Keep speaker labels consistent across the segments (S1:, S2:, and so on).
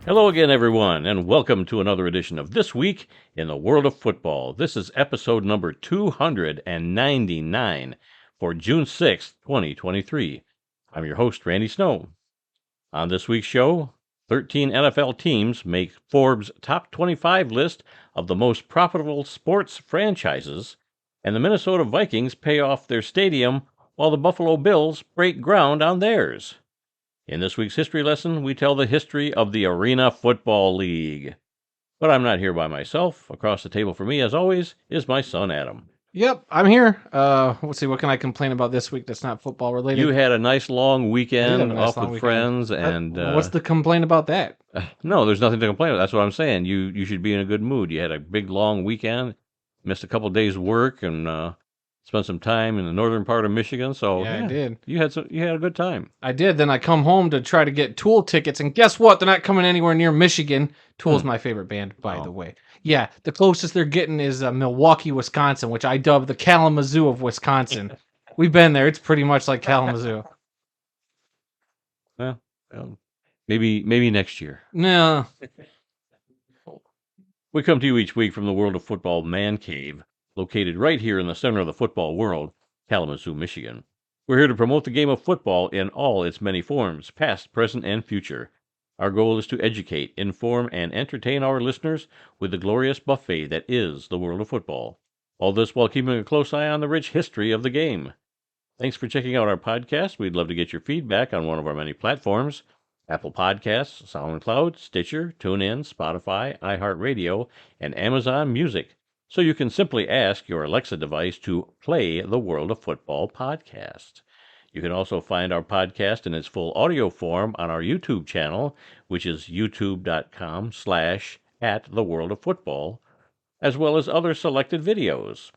S1: Hello again, everyone, and welcome to another edition of This Week in the World of Football. This is episode number 299 for June 6th, 2023. I'm your host, Randy Snow. On this week's show, 13 NFL teams make Forbes' top 25 list of the most profitable sports franchises, and the Minnesota Vikings pay off their stadium while the Buffalo Bills break ground on theirs. In this week's history lesson, we tell the history of the Arena Football League. But I'm not here by myself. Across the table for me, as always, is my son, Adam.
S2: Yep, I'm here. Let's see, what can I complain about this week that's not football related?
S1: You had a nice long weekend
S2: nice
S1: off
S2: long
S1: with
S2: weekend.
S1: friends, and
S2: What's the complaint about that?
S1: no, there's nothing to complain about. That's what I'm saying. You should be in a good mood. You had a big long weekend, missed a couple days work, and spent some time in the northern part of Michigan. So
S2: Yeah, I did.
S1: You had a good time.
S2: I did. Then I come home to try to get Tool tickets, and guess what? They're not coming anywhere near Michigan. Tool's my favorite band, by the way. Yeah, the closest they're getting is Milwaukee, Wisconsin, which I dub the Kalamazoo of Wisconsin. We've been there. It's pretty much like Kalamazoo.
S1: Well, maybe next year.
S2: No.
S1: We come to you each week from the World of Football Man Cave, located right here in the center of the football world, Kalamazoo, Michigan. We're here to promote the game of football in all its many forms, past, present, and future. Our goal is to educate, inform, and entertain our listeners with the glorious buffet that is the world of football. All this while keeping a close eye on the rich history of the game. Thanks for checking out our podcast. We'd love to get your feedback on one of our many platforms: Apple Podcasts, SoundCloud, Stitcher, TuneIn, Spotify, iHeartRadio, and Amazon Music. So you can simply ask your Alexa device to play the World of Football podcast. You can also find our podcast in its full audio form on our YouTube channel, which is youtube.com/@theworldoffootball, as well as other selected videos.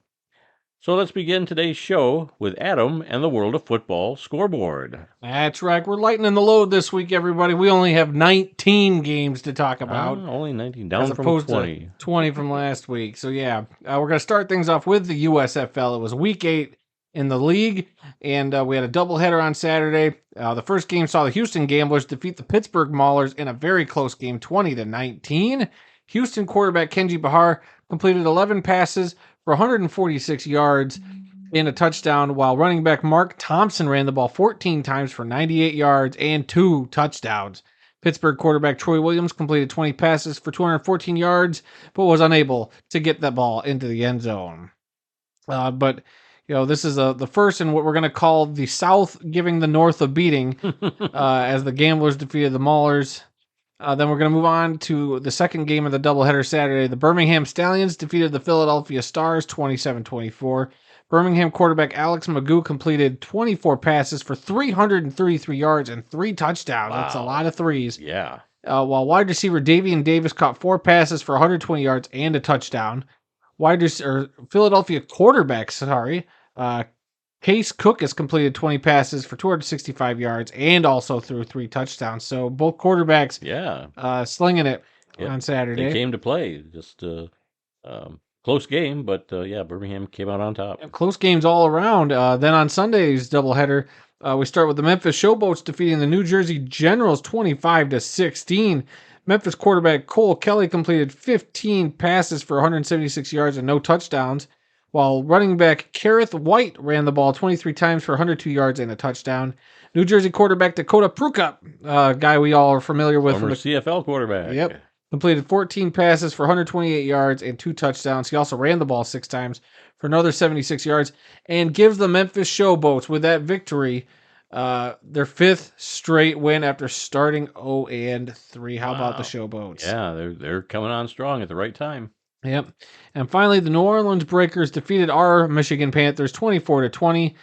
S1: So let's begin today's show with Adam and the World of Football scoreboard.
S2: That's right. We're lightening the load this week, everybody. We only have 19 games to talk about.
S1: Only 19, down from 20.
S2: To 20 from last week. So, yeah, we're going to start things off with the USFL. It was week 8 in the league, and we had a doubleheader on Saturday. The first game saw the Houston Gamblers defeat the Pittsburgh Maulers in a very close game, 20-19. Houston quarterback Kenji Bahar completed 11 passes for 146 yards and a touchdown, while running back Mark Thompson ran the ball 14 times for 98 yards and 2 touchdowns. Pittsburgh quarterback Troy Williams completed 20 passes for 214 yards, but was unable to get that ball into the end zone. But this is the first in what we're going to call the South giving the North a beating as the Gamblers defeated the Maulers. Then we're going to move on to the second game of the doubleheader Saturday. The Birmingham Stallions defeated the Philadelphia Stars 27-24. Birmingham quarterback Alex Magoo completed 24 passes for 333 yards and 3 touchdowns. Wow. That's a lot of threes.
S1: Yeah.
S2: While wide receiver Davian Davis caught 4 passes for 120 yards and a touchdown. Philadelphia quarterback, Case Cook has completed 20 passes for 265 yards and also threw 3 touchdowns. So both quarterbacks slinging it on Saturday.
S1: They came to play. Just close game, but Birmingham came out on top.
S2: Close games all around. Then on Sunday's doubleheader, we start with the Memphis Showboats defeating the New Jersey Generals 25-16. Memphis quarterback Cole Kelly completed 15 passes for 176 yards and no touchdowns, while running back Kareth White ran the ball 23 times for 102 yards and a touchdown. New Jersey quarterback Dakota Pruka, a guy we all are familiar with.
S1: Former CFL quarterback.
S2: Yep. Completed 14 passes for 128 yards and 2 touchdowns. He also ran the ball 6 times for another 76 yards and gives the Memphis Showboats, with that victory, their 5th straight win after starting 0-3. How about the Showboats?
S1: Yeah, they're coming on strong at the right time.
S2: Yep. And finally, the New Orleans Breakers defeated our Michigan Panthers 24-20,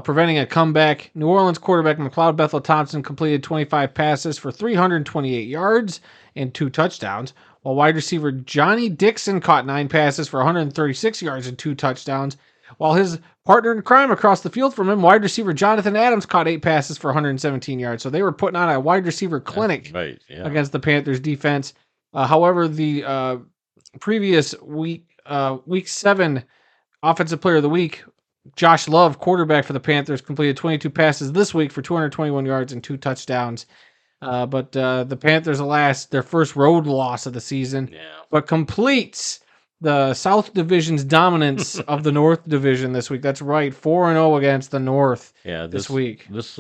S2: preventing a comeback. New Orleans quarterback McLeod Bethel Thompson completed 25 passes for 328 yards and 2 touchdowns, while wide receiver Johnny Dixon caught 9 passes for 136 yards and 2 touchdowns, while his partner in crime across the field from him, wide receiver Jonathan Adams, caught 8 passes for 117 yards. So they were putting on a wide receiver clinic against the Panthers defense. However, the previous week, week 7 offensive player of the week, Josh Love, quarterback for the Panthers, completed 22 passes this week for 221 yards and 2 touchdowns. But the Panthers, alas, their first road loss of the season,
S1: Yeah.
S2: but completes the South Division's dominance of the North Division this week. That's right, 4-0 against the North
S1: Yeah,
S2: this
S1: this
S2: week.
S1: this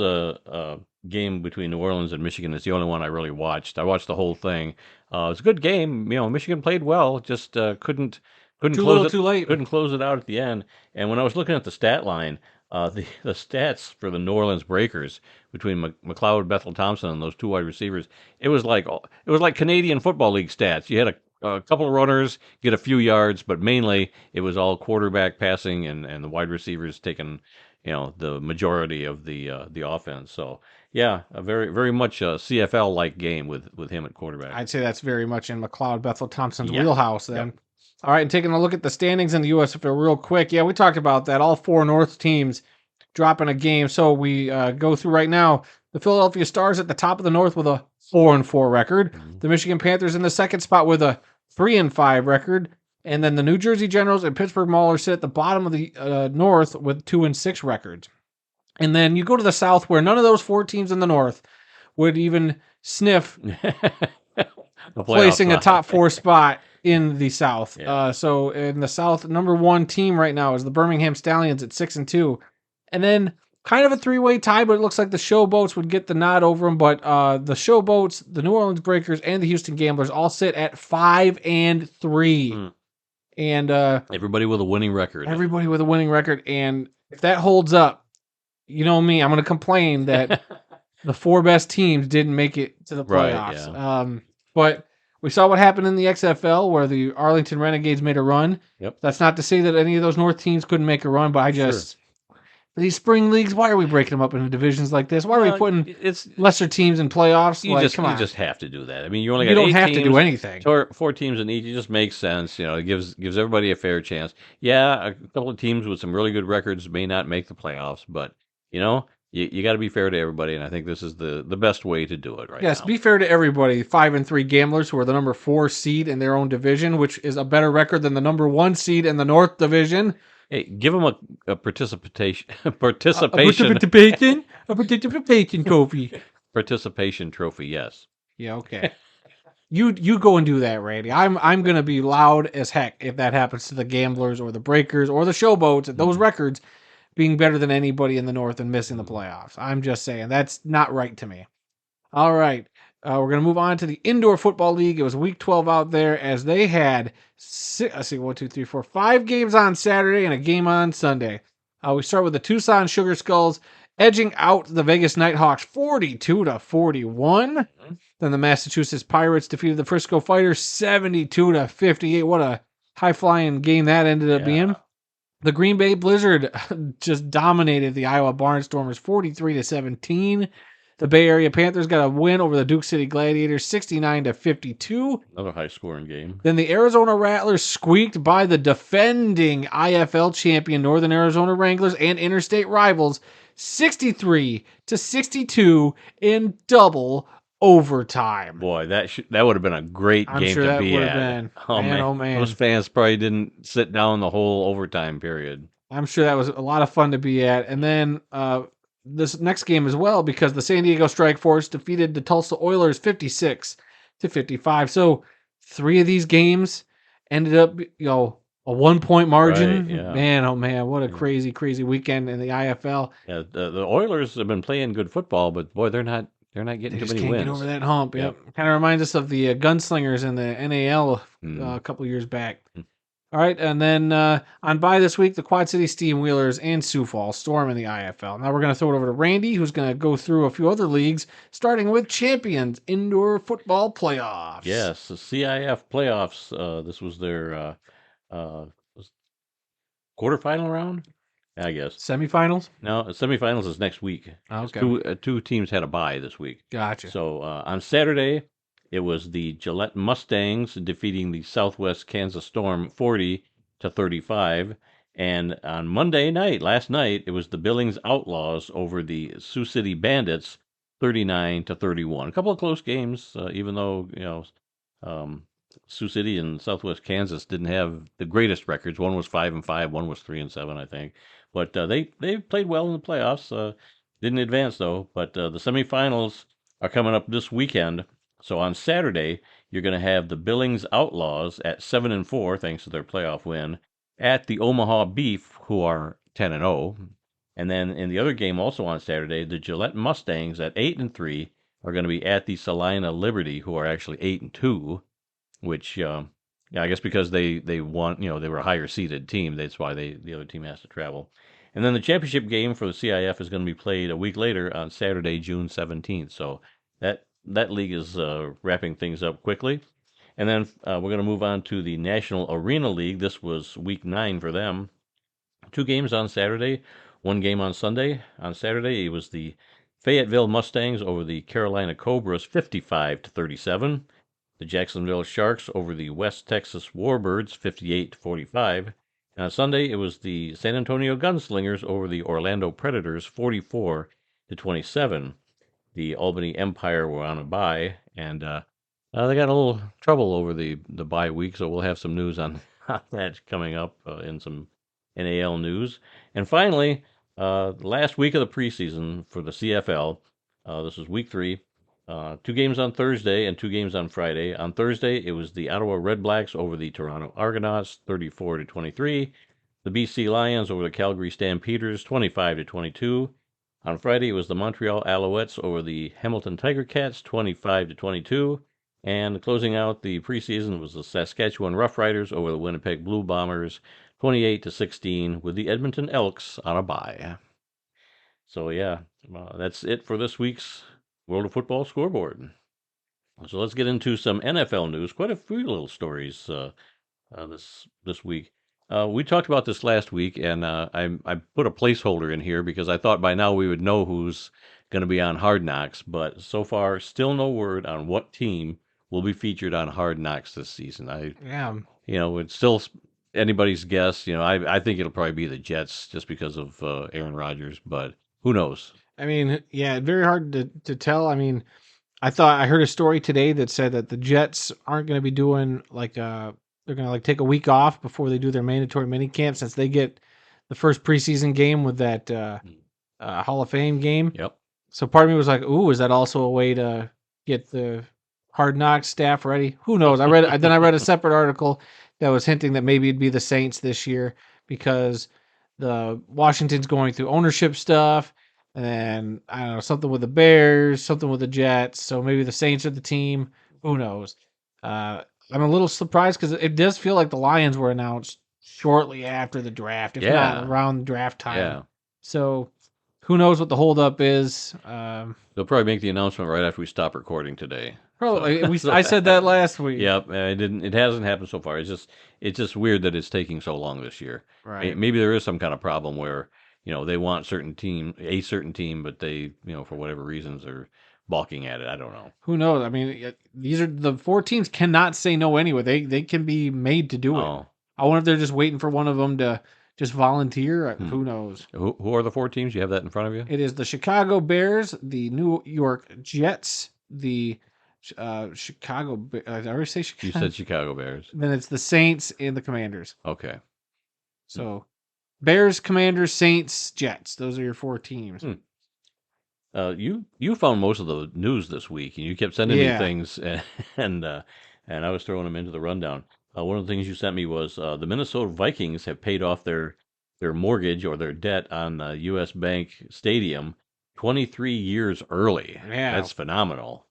S1: game between New Orleans and Michigan is the only one I really watched. I watched the whole thing. It was a good game. Michigan played well, just couldn't
S2: Too
S1: close
S2: little,
S1: it
S2: too late.
S1: couldn't close it out at the end. And when I was looking at the stat line, the stats for the New Orleans Breakers between McLeod, Bethel Thompson, and those two wide receivers, it was like Canadian Football League stats. You had a couple of runners get a few yards, but mainly it was all quarterback passing and the wide receivers taking the majority of the offense. So yeah, a very very much a CFL like game with him at quarterback.
S2: I'd say that's very much in McLeod Bethel Thompson's
S1: Yeah.
S2: wheelhouse
S1: Yep.
S2: then. All right, and taking a look at the standings in the USFL real quick. Yeah, we talked about that. All four North teams dropping a game. So we go through right now. The Philadelphia Stars at the top of the North with a 4-4 record.
S1: Mhm.
S2: The Michigan Panthers in the second spot with a 3-5 record. And then the New Jersey Generals and Pittsburgh Maulers sit at the bottom of the North with 2-6 records. And then you go to the South, where none of those four teams in the North would even sniff
S1: The playoff
S2: placing a
S1: spot.
S2: top four spot in the South.
S1: Yeah.
S2: So in the South, number one team right now is the Birmingham Stallions at 6-2, and then kind of a three-way tie, but it looks like the Showboats would get the nod over them. But the Showboats, the New Orleans Breakers, and the Houston Gamblers all sit at 5-3,
S1: Hmm.
S2: and
S1: Everybody with a winning record.
S2: everybody with a winning record. And if that holds up, you know me, I'm going to complain that the four best teams didn't make it to the
S1: Right,
S2: playoffs.
S1: yeah.
S2: But we saw what happened in the XFL, where the Arlington Renegades made a run.
S1: Yep.
S2: That's not to say that any of those North teams couldn't make a run, but I just these spring leagues, why are we breaking them up into divisions like this? Why are we
S1: Well,
S2: putting
S1: it's
S2: lesser teams in playoffs?
S1: you
S2: like,
S1: just
S2: come
S1: you
S2: on,
S1: just have to do that. I mean, you only
S2: you
S1: got
S2: don't
S1: 8
S2: have
S1: teams,
S2: to do anything.
S1: four teams in each. It just makes sense. It gives everybody a fair chance. Yeah, a couple of teams with some really good records may not make the playoffs, but you got to be fair to everybody, and I think this is the best way to do it right
S2: Yes,
S1: now.
S2: be fair to everybody. 5-3 Gamblers, who are the number 4 seed in their own division, which is a better record than the number 1 seed in the North Division.
S1: Hey, give them a participation
S2: A
S1: participation
S2: participation trophy.
S1: participation trophy. Yes.
S2: Yeah, okay. You go and do that, Randy. I'm gonna be loud as heck if that happens to the Gamblers or the Breakers or the Showboats at those records being better than anybody in the North and missing the playoffs. I'm just saying that's not right to me. All right, we're gonna move on to the Indoor Football League. It was Week 12 out there as they had let's see, 1, 2, 3, 4, 5 games on Saturday and a game on Sunday. We start with the Tucson Sugar Skulls edging out the Vegas Nighthawks 42-41. Then the Massachusetts Pirates defeated the Frisco Fighters 72-58. What a high-flying game that ended up being. The Green Bay Blizzard just dominated the Iowa Barnstormers 43-17. The Bay Area Panthers got a win over the Duke City Gladiators 69-52.
S1: Another high scoring game.
S2: Then the Arizona Rattlers squeaked by the defending IFL champion Northern Arizona Wranglers and interstate rivals 63-62 in double overtime.
S1: Boy, that would have been a great
S2: I'm
S1: game
S2: sure
S1: to
S2: that
S1: be
S2: would
S1: at.
S2: have been.
S1: Oh
S2: Man, oh, man.
S1: Those fans probably didn't sit down the whole overtime period.
S2: I'm sure that was a lot of fun to be at. And then this next game as well, because the San Diego Strike Force defeated the Tulsa Oilers 56-55. So 3 of these games ended up, a 1-point margin.
S1: Right, yeah.
S2: Man, oh man, what a crazy, crazy weekend in the IFL.
S1: Yeah, the Oilers have been playing good football, but boy, they're not getting
S2: They
S1: too
S2: just
S1: many
S2: can't
S1: wins.
S2: get over that hump.
S1: Yep.
S2: Kind of reminds us of the Gunslingers in the NAL
S1: Mm.
S2: a couple years back.
S1: Mm.
S2: All right, and then on bye this week, the Quad City Steamwheelers and Sioux Falls storm in the IFL. Now we're going to throw it over to Randy, who's going to go through a few other leagues, starting with Champions Indoor Football Playoffs.
S1: Yes, the CIF playoffs. This was their quarterfinal round, I guess.
S2: Semifinals?
S1: No, semifinals is next week.
S2: Okay.
S1: Two teams had a bye this week.
S2: Gotcha.
S1: So on Saturday, it was the Gillette Mustangs defeating the Southwest Kansas Storm 40-35. And on Monday night, last night, it was the Billings Outlaws over the Sioux City Bandits 39-31. A couple of close games, even though, Sioux City and Southwest Kansas didn't have the greatest records. One was 5-5, one was 3-7, I think. But they played well in the playoffs. Didn't advance though. But the semifinals are coming up this weekend. So on Saturday, you're going to have the Billings Outlaws at 7-4, thanks to their playoff win, at the Omaha Beef, who are 10-0. And then in the other game, also on Saturday, the Gillette Mustangs at 8-3 are going to be at the Salina Liberty, who are actually 8-2, which yeah, I guess because they won, they were a higher seeded team. That's why the other team has to travel. And then the championship game for the CIF is going to be played a week later on Saturday, June 17th. So that league is wrapping things up quickly. And then we're going to move on to the National Arena League. This was week 9 for them. 2 games on Saturday, 1 game on Sunday. On Saturday, it was the Fayetteville Mustangs over the Carolina Cobras, 55-37. The Jacksonville Sharks over the West Texas Warbirds, 58-45. And on Sunday, it was the San Antonio Gunslingers over the Orlando Predators, 44-27. The Albany Empire were on a bye, and they got a little trouble over the bye week, so we'll have some news on that coming up in some NAL news. And finally, last week of the preseason for the CFL, this is week 3. 2 games on Thursday and 2 games on Friday. On Thursday, it was the Ottawa Redblacks over the Toronto Argonauts, 34-23. The BC Lions over the Calgary Stampeders, 25-22. On Friday, it was the Montreal Alouettes over the Hamilton Tiger Cats, 25-22. And closing out the preseason was the Saskatchewan Roughriders over the Winnipeg Blue Bombers, 28-16, with the Edmonton Elks on a bye. So yeah, that's it for this week's World of Football scoreboard. So let's get into some NFL news. Quite a few little stories this week. We talked about this last week, and I put a placeholder in here because I thought by now we would know who's going to be on Hard Knocks, but so far still no word on what team will be featured on Hard Knocks this season.
S2: Yeah.
S1: It's still anybody's guess. I think it'll probably be the Jets just because of Aaron Rodgers, but who knows?
S2: I mean, yeah, very hard to tell. I mean, I heard a story today that said that the Jets aren't going to be doing they're going to take a week off before they do their mandatory mini camp since they get the first preseason game with that Hall of Fame game.
S1: Yep.
S2: So part of me was like, "Ooh, is that also a way to get the Hard Knocks staff ready?" Who knows? I read a separate article that was hinting that maybe it'd be the Saints this year because the Washington's going through ownership stuff. And I don't know, something with the Bears, something with the Jets. So maybe the Saints are the team. Who knows? I'm a little surprised because it does feel like the Lions were announced shortly after the draft, if not around draft time.
S1: Yeah.
S2: So who knows what the holdup is?
S1: They'll probably make the announcement right after we stop recording today.
S2: Probably. I said that last week.
S1: Yep, it hasn't happened so far. It's just weird that it's taking so long this year.
S2: Right.
S1: Maybe there is some kind of problem where they want a certain team, but they for whatever reasons are balking at it. I don't know.
S2: Who knows? I mean, these are the 4 teams cannot say no anyway. They can be made to do it. I wonder if they're just waiting for one of them to just volunteer. Who knows?
S1: Who are the 4 teams? You have that in front of you?
S2: It is the Chicago Bears, the New York Jets, the Chicago. Did I already say Chicago?
S1: You said Chicago Bears.
S2: Then it's the Saints and the Commanders.
S1: Okay.
S2: So Bears, Commanders, Saints, Jets. Those are your 4 teams.
S1: You found most of the news this week, and you kept sending me things, and I was throwing them into the rundown. One of the things you sent me was the Minnesota Vikings have paid off their mortgage or their debt on U.S. Bank Stadium 23 years early.
S2: Yeah,
S1: that's phenomenal.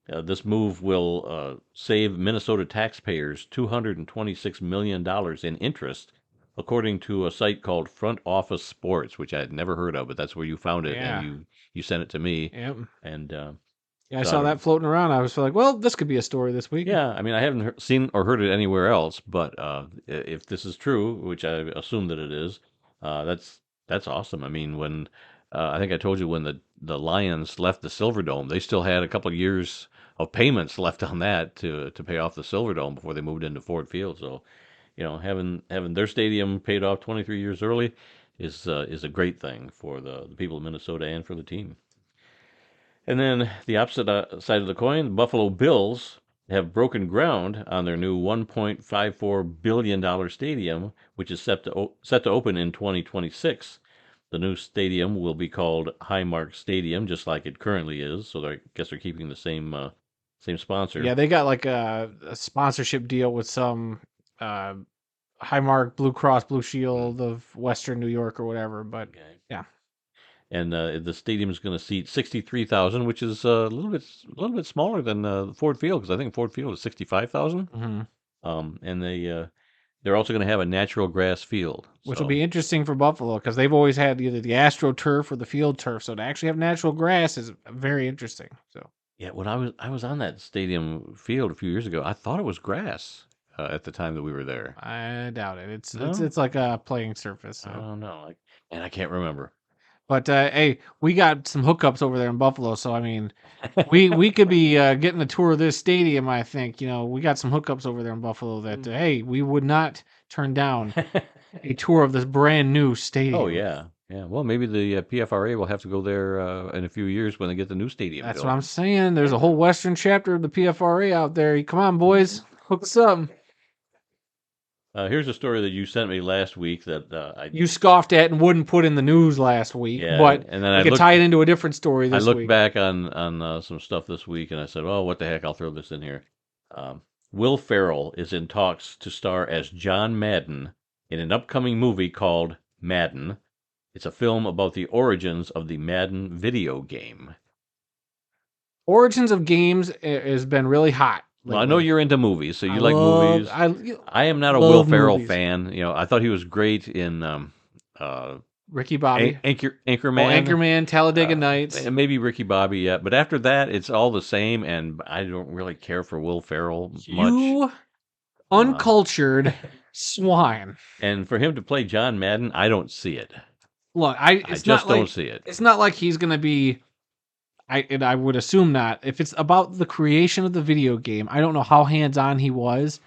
S1: This move will save Minnesota taxpayers $226 million in interest, according to a site called Front Office Sports, which I had never heard of, but that's where you found it, and you sent it to me.
S2: Yep.
S1: And
S2: I saw that floating around. I was like, well, this could be a story this week.
S1: Yeah, I mean, I haven't seen or heard it anywhere else, but if this is true, which I assume that it is, that's awesome. I mean, when I think I told you when the Lions left the Silverdome, they still had a couple of years of payments left on that to pay off the Silverdome before they moved into Ford Field. So, having their stadium paid off 23 years early is a great thing for the people of Minnesota and for the team. And then the opposite side of the coin, the Buffalo Bills have broken ground on their new $1.54 billion stadium, which is set to open in 2026. The new stadium will be called Highmark Stadium, just like it currently is. So I guess they're keeping the same sponsor.
S2: Yeah, they got like a sponsorship deal with some Highmark Blue Cross Blue Shield of Western New York or whatever. But
S1: Okay.
S2: yeah,
S1: And the stadium is going to seat 63,000, which is a little bit smaller than Ford Field, because I think Ford Field is 65,000.
S2: hmm
S1: And they're also going to have a natural grass field.
S2: which will
S1: So
S2: be interesting for Buffalo because they've always had either the AstroTurf or the field turf. So to actually have natural grass is very interesting. So
S1: yeah, when I was on that stadium field a few years ago, I thought it was grass at the time that we were there.
S2: I doubt it. It's it's
S1: No,
S2: it's like a playing surface.
S1: I
S2: So.
S1: don't know. And I can't remember.
S2: But hey, we got some hookups over there in Buffalo, so I mean, we could be getting a tour of this stadium. I think we got some hookups over there in Buffalo that hey, we would not turn down a tour of this brand new
S1: Oh
S2: stadium.
S1: yeah, yeah. Well, maybe the PFRA will have to go there in a few years when they get the new stadium
S2: That's what
S1: built.
S2: I'm saying. There's a whole Western chapter of the PFRA out there. Come on, boys, hook us up.
S1: Here's a story that you sent me last week that I
S2: You scoffed at and wouldn't put in the news last week,
S1: yeah,
S2: but
S1: and then
S2: we could tie it into a different story
S1: I
S2: this
S1: looked
S2: week.
S1: back on some stuff this week, and I said, "Oh, what the heck? I'll throw this in here." Will Ferrell is in talks to star as John Madden in an upcoming movie called Madden. It's a film about the origins of the Madden video game.
S2: Origins of games has been really hot
S1: Well, I know
S2: lately.
S1: you're into movies, so
S2: I
S1: you like
S2: love
S1: movies.
S2: I
S1: I am not a Will
S2: love
S1: Ferrell
S2: movies.
S1: fan. I thought he was great in uh,
S2: Ricky Bobby.
S1: Anchorman.
S2: Anchorman, Talladega Nights.
S1: And maybe Ricky Bobby yet, but after that, it's all the same, and I don't really care for Will Ferrell much.
S2: You uncultured swine.
S1: And for him to play John Madden, I don't see it.
S2: Look,
S1: I
S2: it's
S1: just
S2: not
S1: don't
S2: like
S1: see it.
S2: it's not like he's gonna be. I would assume not. If it's about the creation of the video game, I don't know how hands on he was.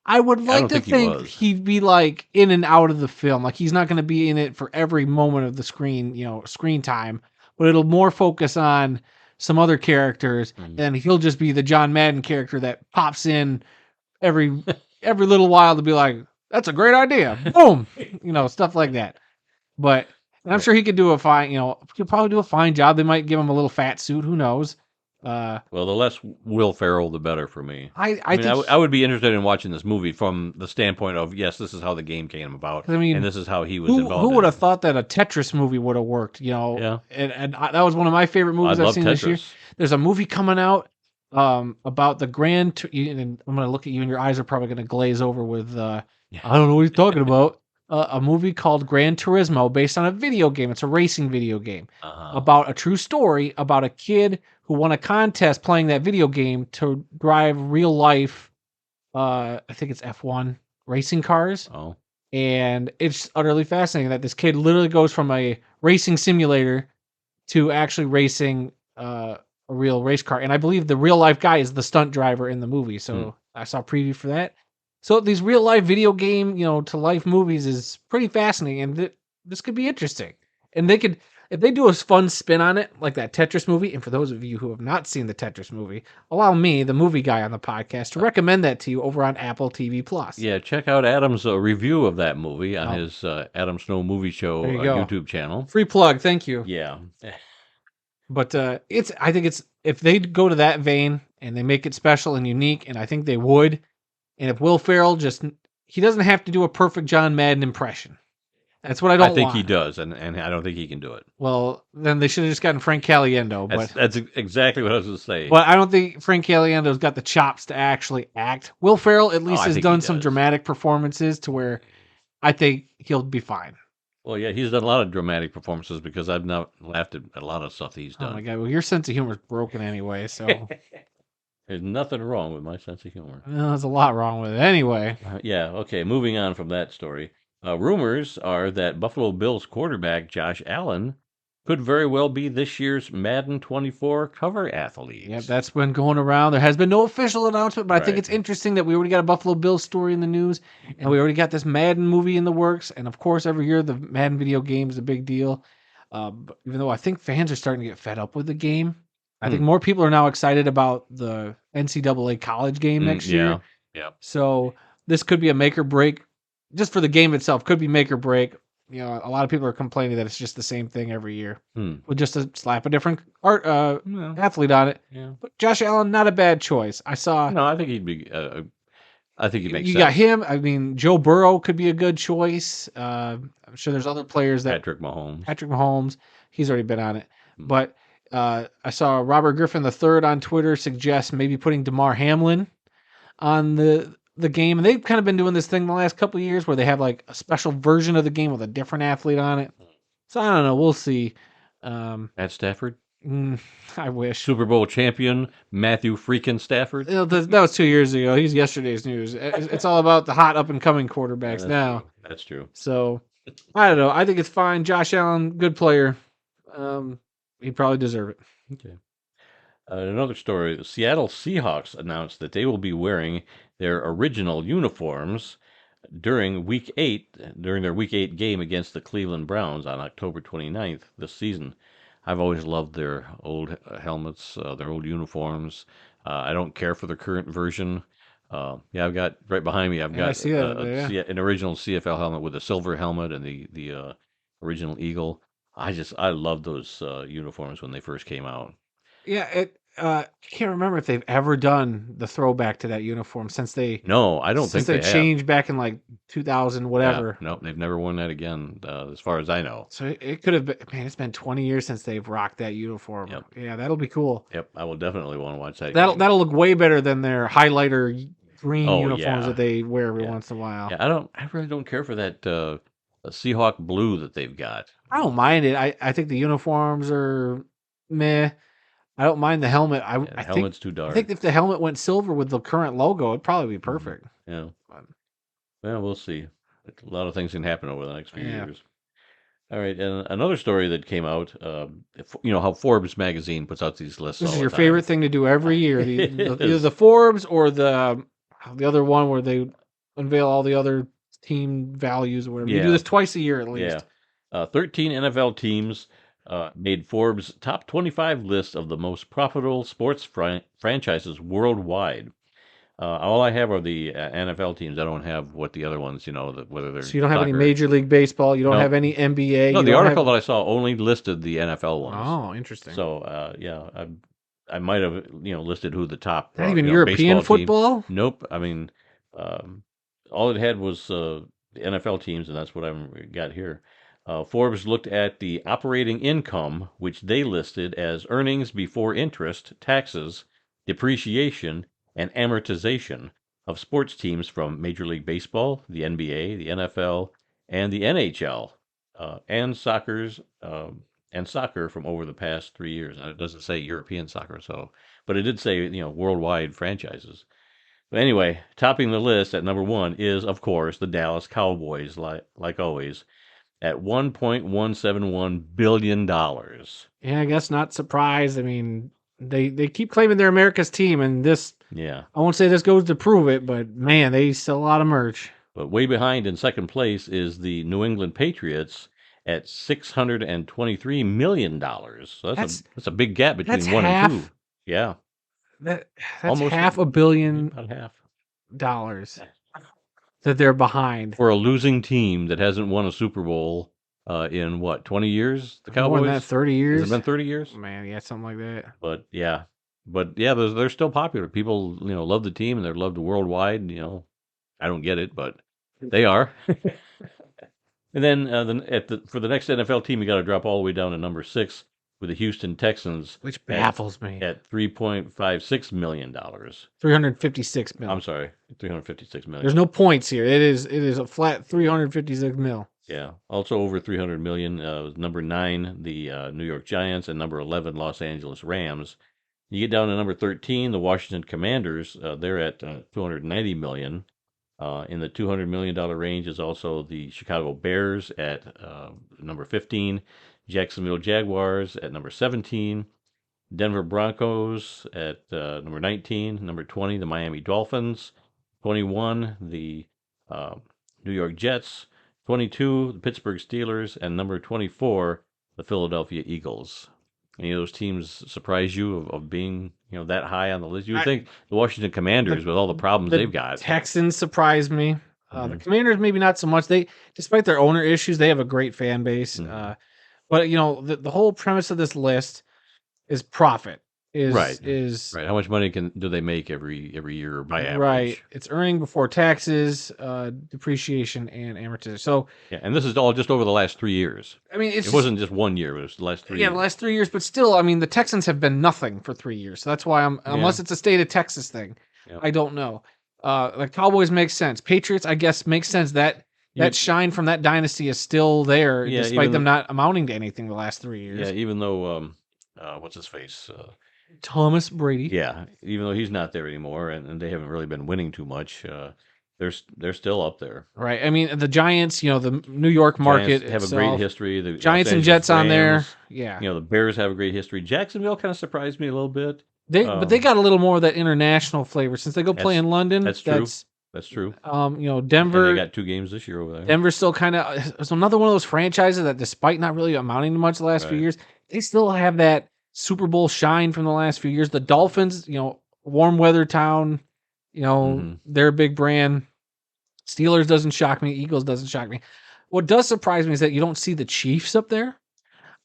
S2: I would
S1: I
S2: like
S1: don't
S2: to
S1: think he
S2: think
S1: was.
S2: he'd be like in and out of the film. Like he's not going to be in it for every moment of the screen, screen time, but it'll more focus on some other characters,
S1: Mm.
S2: and he'll just be the John Madden character that pops in every every little while to be like, "That's a great idea," boom, stuff like that. But and I'm sure he could do a fine, he'll probably do a fine job. They might give him a little fat suit. Who knows?
S1: Well, the less Will Ferrell, the better for me.
S2: I
S1: mean,
S2: think.
S1: I would be interested in watching this movie from the standpoint of, yes, this is how the game came about,
S2: I mean,
S1: and this is how he was
S2: who
S1: involved
S2: would
S1: in
S2: have
S1: it.
S2: thought that a Tetris movie would have worked?
S1: Yeah.
S2: That was one of my favorite movies
S1: I
S2: I've
S1: love
S2: seen this year.
S1: Tetris.
S2: There's a movie coming out about the and I'm gonna look at you and your eyes are probably gonna glaze over with I don't know what he's talking about. A movie called Gran Turismo based on a video game. It's a racing video game
S1: Uh-huh.
S2: about a true story about a kid who won a contest playing that video game to drive real life. I think it's F1 racing cars.
S1: Oh.
S2: And it's utterly fascinating that this kid literally goes from a racing simulator to actually racing a real race car. And I believe the real life guy is the stunt driver in the movie. So I saw a preview for that. So these real life video game, to life movies is pretty fascinating, and this could be interesting. And they could, if they do a fun spin on it, like that Tetris movie. And for those of you who have not seen the Tetris movie, allow me, the movie guy on the podcast, to recommend that to you over on Apple TV Plus.
S1: Yeah, check out Adam's review of that movie on
S2: Oh.
S1: his Adam Snow Movie Show
S2: There you go.
S1: YouTube channel.
S2: Free plug, thank you.
S1: Yeah.
S2: But I think it's if they go to that vein and they make it special and unique, and I think they would. And if Will Ferrell he doesn't have to do a perfect John Madden impression. That's what I don't
S1: I think
S2: want.
S1: he does, and I don't think he can do it.
S2: Well, then they should have just gotten Frank Caliendo.
S1: That's exactly what I was going to say.
S2: But I don't think Frank Caliendo's got the chops to actually act. Will Ferrell at least
S1: I
S2: has
S1: think
S2: done
S1: he
S2: some
S1: does.
S2: dramatic performances to where I think he'll be fine.
S1: Well, yeah, he's done a lot of dramatic performances because I've not laughed at a lot of stuff he's
S2: Oh
S1: done.
S2: my god! Well, your sense of humor is broken anyway, so
S1: There's nothing wrong with my sense of humor.
S2: there's a lot wrong with it. Anyway,
S1: Yeah, okay, moving on from that story. Rumors are that Buffalo Bills quarterback Josh Allen could very well be this year's Madden 24 cover athlete.
S2: yep, that's been going around. There has been no official announcement, but I think
S1: Right.
S2: it's interesting that we already got a Buffalo Bills story in the news, and we already got this Madden movie in the works. And of course, every year the Madden video game is a big deal. But even though I think fans are starting to get fed up with the game, I think more people are now excited about the NCAA college game next year.
S1: Yeah.
S2: So this could be a make or break, just for the game itself. Could be make or break. a lot of people are complaining that it's just the same thing every year
S1: Hmm.
S2: with just a slap a different
S1: Well,
S2: athlete on it.
S1: yeah.
S2: But Josh Allen, not a bad choice. I saw
S1: No, I think he'd be. I think he makes
S2: you got
S1: sense.
S2: him. I mean, Joe Burrow could be a good choice. I'm sure there's other players that
S1: Patrick Mahomes.
S2: Patrick Mahomes, he's already been on it.
S1: Hmm.
S2: But I saw Robert Griffin III on Twitter suggest maybe putting DeMar Hamlin on the game. And they've kind of been doing this thing the last couple of years where they have like a special version of the game with a different athlete on it. So I don't know. We'll see.
S1: At Stafford,
S2: I wish.
S1: Super Bowl champion Matthew freaking Stafford.
S2: That was 2 years ago. He's yesterday's news. It's all about the hot up and coming quarterbacks now.
S1: True. That's true.
S2: So I don't know. I think it's fine. Josh Allen, good player. He'd probably deserve it.
S1: Okay. Another story: the Seattle Seahawks announced that they will be wearing their original uniforms during their Week 8 game against the Cleveland Browns on October 29th this season. I've always loved their old helmets, their old uniforms. I don't care for the current version. I've got right behind me. I've
S2: Yeah, I
S1: got
S2: see that. Yeah.
S1: an original CFL helmet with a silver helmet and the original eagle. I love those uniforms when they first came out.
S2: Yeah, I can't remember if they've ever done the throwback to that uniform since they
S1: No, I don't think they have.
S2: changed back in like 2000
S1: Yeah,
S2: whatever.
S1: no, they've never worn that again, as far as I know.
S2: So it could have been, man, it's been 20 years since they've rocked that uniform.
S1: Yep.
S2: Yeah, that'll be cool.
S1: Yep, I will definitely want to watch that.
S2: That'll
S1: game.
S2: that'll look way better than their highlighter green
S1: Oh,
S2: uniforms
S1: yeah.
S2: that they wear every
S1: Yeah.
S2: once in a while.
S1: Yeah, I really don't care for that Seahawk blue that they've got.
S2: I don't mind it. I think the uniforms are meh. I don't mind the helmet.
S1: Yeah, the helmet's too
S2: I
S1: dark.
S2: think if the helmet went silver with the current logo, it'd probably be perfect.
S1: Yeah.
S2: But,
S1: Well, we'll see. A lot of things can happen over the next few
S2: Yeah.
S1: years. All right, and another story that came out, how Forbes magazine puts out these lists
S2: This
S1: all
S2: is
S1: the
S2: your
S1: time.
S2: favorite thing to do every year.
S1: It
S2: Either
S1: is.
S2: the Forbes or the other one where they unveil all the other team values or whatever. You do
S1: Yeah.
S2: this twice a year at least.
S1: Yeah. 13 NFL teams made Forbes' top 25 list of the most profitable sports franchises worldwide. All I have are the NFL teams. I don't have what the other ones, whether they're
S2: So you don't have any
S1: soccer.
S2: Major League Baseball. You don't
S1: No.
S2: have any NBA.
S1: No,
S2: you
S1: the
S2: don't
S1: article
S2: have...
S1: that I saw only listed the NFL ones.
S2: Oh, interesting.
S1: So, I might have, listed who the top.
S2: Not even European
S1: baseball team.
S2: football?
S1: Nope. I mean, all it had was the NFL teams, and that's what I've got here. Forbes looked at the operating income, which they listed as earnings before interest, taxes, depreciation, and amortization of sports teams from Major League Baseball, the NBA, the NFL, and the NHL, and soccer from over the past 3 years. Now, it doesn't say European soccer, but it did say worldwide franchises. But anyway, topping the list at number one is, of course, the Dallas Cowboys, like always, at $1.171 billion.
S2: Yeah, I guess not surprised. I mean, they keep claiming they're America's team, and this,
S1: Yeah.
S2: I won't say this goes to prove it, but man, they sell a lot of merch.
S1: But way behind in second place is the New England Patriots at $623 million. So that's a big gap between
S2: that's
S1: one
S2: half.
S1: and two. Yeah.
S2: That's
S1: Almost
S2: half $1 billion
S1: About half.
S2: that they're behind.
S1: For a losing team that hasn't won a Super Bowl in what, 20 years? The Cowboys?
S2: More than that, 30 years.
S1: Has it been 30 years?
S2: Man, yeah, something like that.
S1: But yeah, they're still popular. People, love the team and they're loved worldwide. I don't get it, but they are. And then for the next NFL team, you got to drop all the way down to number 6 with the Houston Texans,
S2: Which baffles me.
S1: at $3.56 million.
S2: 356 mil.
S1: I'm sorry, 356 million.
S2: There's no points here. It is a flat 356 mil.
S1: Yeah. Also over 300 million. Number 9, the New York Giants, and number 11, Los Angeles Rams. You get down to number 13, the Washington Commanders. They're at 290 million. In the $200 million range is also the Chicago Bears at number 15, Jacksonville Jaguars at number 17, Denver Broncos at number 19, number 20, the Miami Dolphins, 21, the New York Jets, 22, the Pittsburgh Steelers, and number 24, the Philadelphia Eagles. Any of those teams surprise you of being, that high on the list? You would think the Washington Commanders, with all the problems they've got.
S2: Texans surprised me. The
S1: Mhm.
S2: Commanders maybe not so much. They, despite their owner issues, they have a great fan base.
S1: Mhm.
S2: But the whole premise of this list is profit.
S1: Right.
S2: Is
S1: Right. How much money do they make every year by
S2: right.
S1: average?
S2: It's earning before taxes, depreciation, and amortization. So
S1: Yeah, and this is all just over the last 3 years.
S2: I mean,
S1: It
S2: it's just
S1: wasn't just 1 year, it was the last 3
S2: yeah, the
S1: years.
S2: last 3 years. But still, I mean, the Texans have been nothing for 3 years. So that's why I'm
S1: Yeah.
S2: unless it's a state of Texas thing.
S1: Yep.
S2: I don't know. The Cowboys makes sense. Patriots, I guess, makes sense. That
S1: You
S2: shine from that dynasty is still there,
S1: yeah,
S2: despite
S1: even
S2: them
S1: though
S2: not amounting to anything the last 3 years.
S1: even though, what's his face?
S2: Thomas Brady.
S1: Yeah, even though he's not there anymore and they haven't really been winning too much, they're still up there.
S2: Right. I mean, the Giants, the New York
S1: Giants
S2: market
S1: have a great
S2: itself.
S1: history. The Los
S2: Giants and
S1: Angeles
S2: Jets on there.
S1: Rams,
S2: Yeah.
S1: the Bears have a great history. Jacksonville kind of surprised me a little bit.
S2: But they got a little more of that international flavor since they go play
S1: That's
S2: in London.
S1: that's true. That's true. And they
S2: Denver.
S1: got 2 games this year over there.
S2: Denver's still kind of it's another one of those franchises that, despite not really amounting to much the last few
S1: Right.
S2: years, they still have that Super Bowl shine from the last few years. The Dolphins, warm weather town,
S1: Mhm.
S2: they're a big brand. Steelers doesn't shock me. Eagles doesn't shock me. What does surprise me is that you don't see the Chiefs up there.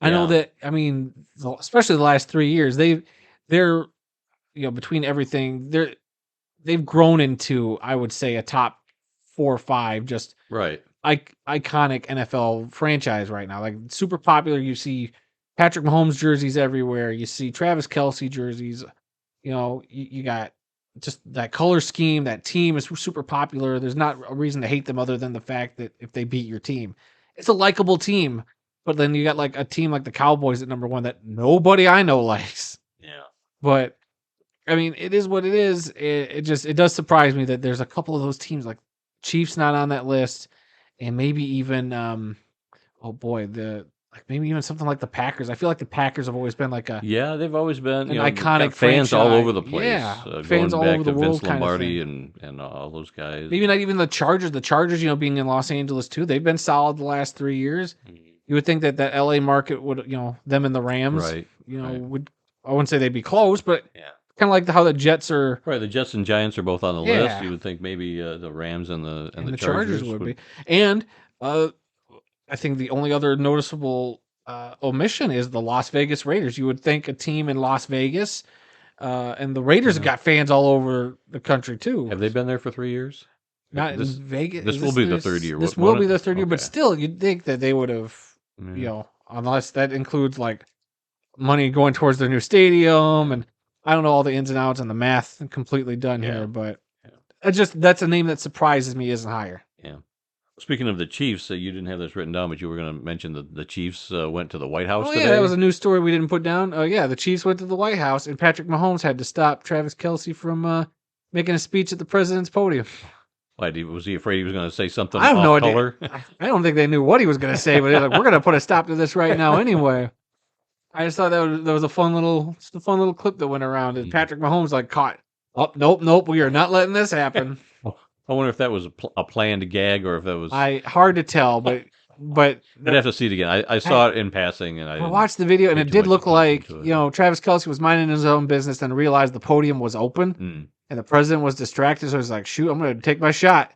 S2: I know
S1: Yeah.
S2: that. I mean, especially the last 3 years, they're between everything, they've grown into, I would say, a top 4 or 5 just
S1: Right.
S2: iconic NFL franchise right now. Like, super popular. You see Patrick Mahomes jerseys everywhere. You see Travis Kelce jerseys. You got just that color scheme. That team is super popular. There's not a reason to hate them other than the fact that if they beat your team, it's a likable team. But then you got like a team like the Cowboys at number 1 that nobody I know likes.
S1: Yeah.
S2: But I mean, it is what it is. It does surprise me that there's a couple of those teams like Chiefs not on that list, and maybe even oh boy, maybe even something like the Packers. I feel like the Packers have always been like
S1: Yeah, they've always been,
S2: an
S1: they've got
S2: iconic
S1: fans all over the
S2: franchise.
S1: place,
S2: Yeah, fans
S1: going
S2: all
S1: back
S2: over
S1: to
S2: the
S1: Vince
S2: world kind of
S1: Lombardi
S2: thing.
S1: and all those guys.
S2: Maybe not even the Chargers. The Chargers, being in Los Angeles too, they've been solid the last 3 years.
S1: Mhm.
S2: You would think that LA market would, them and the Rams,
S1: Right. Right.
S2: would, I wouldn't say they'd be close, but
S1: Yeah.
S2: kind of like how the Jets are.
S1: Right, the Jets and Giants are both on the list.
S2: Yeah.
S1: You would think maybe the Rams and the
S2: Chargers
S1: Chargers
S2: would be. And I think the only other noticeable omission is the Las Vegas Raiders. You would think a team in Las Vegas, and the Raiders have
S1: Yeah.
S2: got fans all over the country too.
S1: Have they been there for 3 years?
S2: Not
S1: This
S2: in Vegas.
S1: this will be the third year,
S2: This
S1: won't
S2: will be
S1: it?
S2: the third year, but
S1: Okay.
S2: still, you'd think that they would have,
S1: Yeah.
S2: unless that includes like money going towards their new stadium, and I don't know all the ins and outs and the math completely done
S1: Yeah.
S2: here, but
S1: Yeah.
S2: that's a name that surprises me isn't higher.
S1: Yeah. Speaking of the Chiefs, you didn't have this written down, but you were going to mention the Chiefs went to the White House
S2: Oh
S1: today.
S2: yeah, that was a news story we didn't put down. Oh yeah, the Chiefs went to the White House, and Patrick Mahomes had to stop Travis Kelce from making a speech at the president's podium.
S1: Why, was he afraid he was going to say something
S2: I have
S1: off
S2: no
S1: color?
S2: idea. I don't think they knew what he was going to say, but they're like, "We're going to put a stop to this right now, anyway." I just thought that was a fun little clip that went around. And Patrick Mahomes like caught. Oh nope, we are not letting this happen.
S1: I wonder if that was a planned gag or if that was.
S2: Hard to tell, but
S1: I'd have to see it again. I saw it in passing, and
S2: I watched the video, and
S1: pay
S2: it
S1: too
S2: did
S1: much
S2: look like
S1: attention to it.
S2: Travis Kelce was minding his own business, and realized the podium was open, and the president was distracted. So he's like, "Shoot, I'm going to take my shot."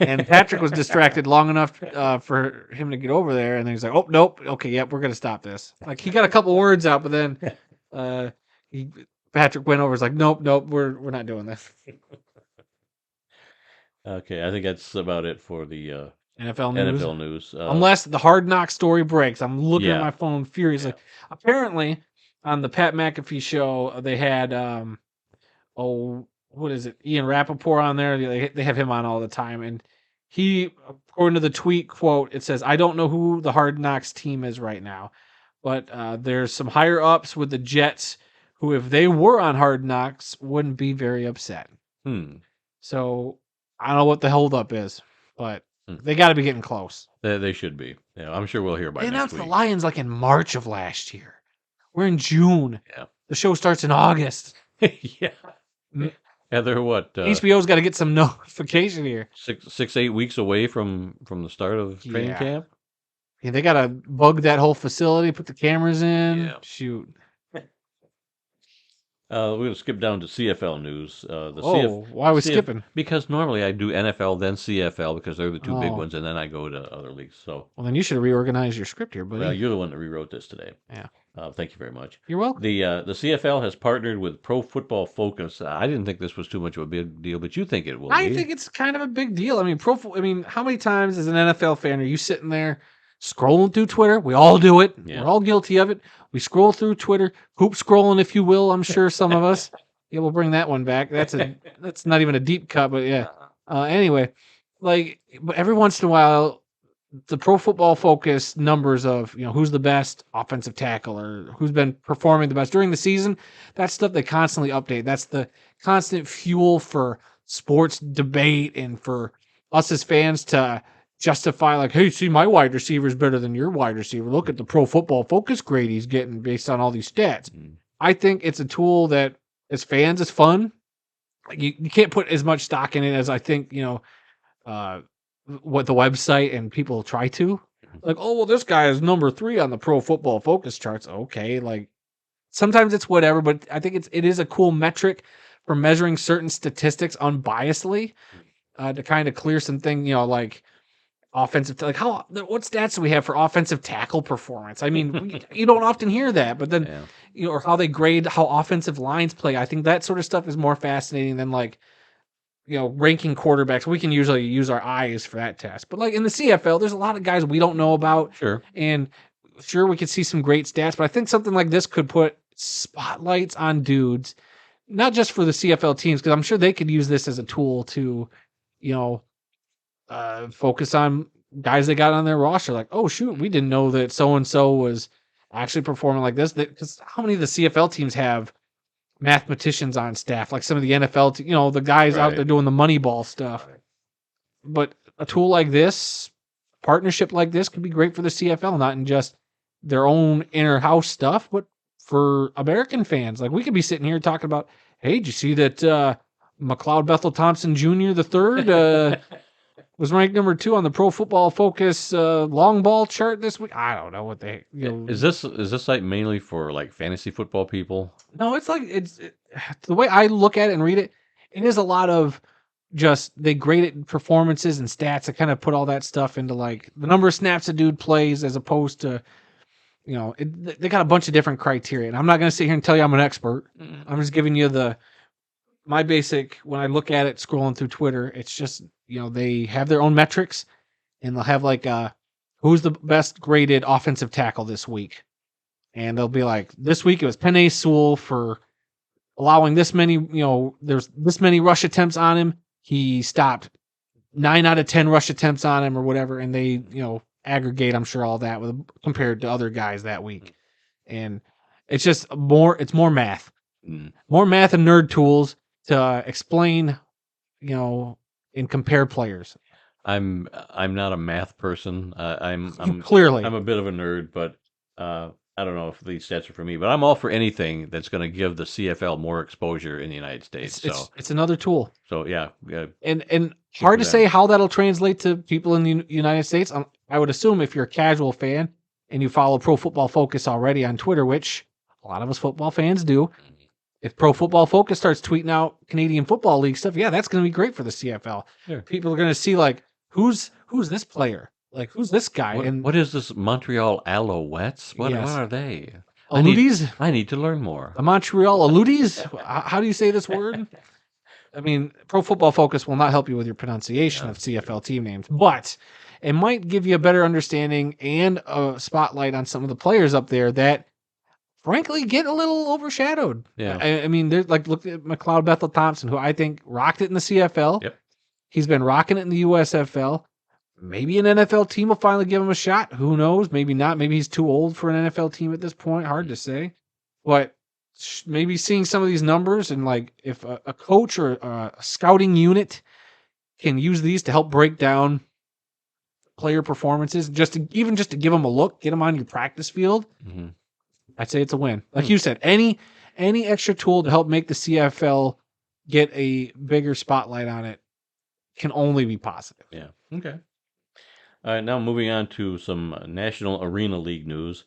S2: And Patrick was distracted long enough for him to get over there, and then he's like, "Oh nope, okay, yep, we're going to stop this." Like, he got a couple words out, but then Patrick went over. Was like, "Nope, we're not doing this."
S1: Okay, I think that's about it for the
S2: NFL news.
S1: NFL news.
S2: Unless the Hard Knock story breaks. I'm looking at
S1: Yeah.
S2: my phone furiously.
S1: Yeah.
S2: Apparently, on the Pat McAfee show, they had what is it? Ian Rappaport on there. They have him on all the time, and he, according to the tweet quote, it says, "I don't know who the Hard Knocks team is right now, but there's some higher ups with the Jets who, if they were on Hard Knocks, wouldn't be very upset." So I don't know what the holdup is, but they got to be getting close.
S1: They should be. Yeah, I'm sure we'll hear by
S2: They
S1: next
S2: announced
S1: week.
S2: the Lions like in March of last year. We're in June.
S1: Yeah.
S2: The show starts in August.
S1: Yeah. Yeah, they're what?
S2: HBO's got to get some notification here.
S1: 8 weeks away from the start of training camp.
S2: Yeah, they got to bug that whole facility, put the cameras in.
S1: Yeah.
S2: Shoot.
S1: We're going to skip down to CFL news.
S2: Oh, why are we skipping?
S1: Because normally I do NFL, then CFL, because they're the two big
S2: Oh,
S1: ones, and then I go to other leagues. So,
S2: well, then you should reorganize your script here,
S1: well,
S2: buddy.
S1: you're the one that rewrote this today.
S2: Yeah,
S1: Thank you very much.
S2: you're welcome.
S1: The CFL has partnered with Pro Football Focus. I didn't think this was too much of a big deal, but you think it will
S2: I
S1: be.
S2: think it's kind of a big deal. I mean, how many times as an NFL fan are you sitting there scrolling through Twitter? We all do it.
S1: Yeah.
S2: We're all guilty of it. We scroll through Twitter, hoop scrolling, if you will. I'm sure some of us. Yeah, we'll bring that one back. That's not even a deep cut, but yeah. Anyway, but every once in a while, the Pro Football Focus numbers of who's the best offensive tackle or who's been performing the best during the season, that's stuff they constantly update. That's the constant fuel for sports debate and for us as fans to justify, like, hey, see, my wide receiver is better than your wide receiver. Look at the Pro Football Focus grade he's getting based on all these stats. I think it's a tool that as fans is fun. You can't put as much stock in it as I think what the website and people try to. Like, oh, well, this guy is number 3 on the Pro Football Focus charts. Okay, like sometimes it's whatever, but I think it is a cool metric for measuring certain statistics unbiasedly to kind of clear some thing, like offensive, like what stats do we have for offensive tackle performance? I mean, you don't often hear that, but then or how they grade how offensive lines play. I think that sort of stuff is more fascinating than ranking quarterbacks. We can usually use our eyes for that test. But like in the CFL, there's a lot of guys we don't know about.
S1: Sure.
S2: And sure, we could see some great stats, but I think something like this could put spotlights on dudes, not just for the CFL teams, because I'm sure they could use this as a tool to, focus on guys they got on their roster. Like, oh, shoot, we didn't know that so-and-so was actually performing like this. Because how many of the CFL teams have mathematicians on staff, like some of the NFL, the guys out there doing the Moneyball stuff. But a tool like this, partnership like this, could be great for the CFL, not in just their own inner house stuff, but for American fans. Like we could be sitting here talking about, hey, did you see that McLeod Bethel Thompson Jr. the third was ranked number 2 on the Pro Football Focus long ball chart this week? I don't know what they.
S1: Is this site mainly for like fantasy football people?
S2: No, it's the way I look at it and read it. It is a lot of just they grade it performances and stats and kind of put all that stuff into like the number of snaps a dude plays as opposed to they got a bunch of different criteria. And I'm not going to sit here and tell you I'm an expert. I'm just giving you my basic when I look at it scrolling through Twitter. It's just they have their own metrics and they'll have like who's the best graded offensive tackle this week. And they'll be like, this week it was Penei Sewell for allowing this many, there's this many rush attempts on him. He stopped 9 out of 10 rush attempts on him or whatever. And they, aggregate, I'm sure, all that compared to other guys that week. And it's just it's more math. More math and nerd tools to explain, and compare players.
S1: I'm not a math person. I'm
S2: clearly
S1: I'm a bit of a nerd, but I don't know if these stats are for me. But I'm all for anything that's going to give the CFL more exposure in the United States.
S2: It's another tool.
S1: So yeah,
S2: and hard to say how that'll translate to people in the United States. I would assume if you're a casual fan and you follow Pro Football Focus already on Twitter, which a lot of us football fans do. If Pro Football Focus starts tweeting out Canadian Football League stuff, yeah, that's going to be great for the CFL.
S1: Yeah.
S2: People are going to see like who's this player, like who's this guy,
S1: what is this Montreal Alouettes? What are they?
S2: Aludis?
S1: I need to learn more.
S2: The Montreal Aludis? How do you say this word? I mean, Pro Football Focus will not help you with your pronunciation of CFL team names, but it might give you a better understanding and a spotlight on some of the players up there that frankly get a little overshadowed.
S1: Yeah.
S2: I mean, there's look at McLeod Bethel Thompson, who I think rocked it in the CFL.
S1: Yep.
S2: He's been rocking it in the USFL. Maybe an NFL team will finally give him a shot. Who knows? Maybe not. Maybe he's too old for an NFL team at this point. Hard to say. But maybe seeing some of these numbers and like if a coach or a scouting unit can use these to help break down player performances, just to give them a look, get them on your practice field. Mm-hmm. I'd say it's a win. Like you said, any extra tool to help make the CFL get a bigger spotlight on it can only be positive.
S1: Yeah. Okay. All right. Now moving on to some National Arena League news.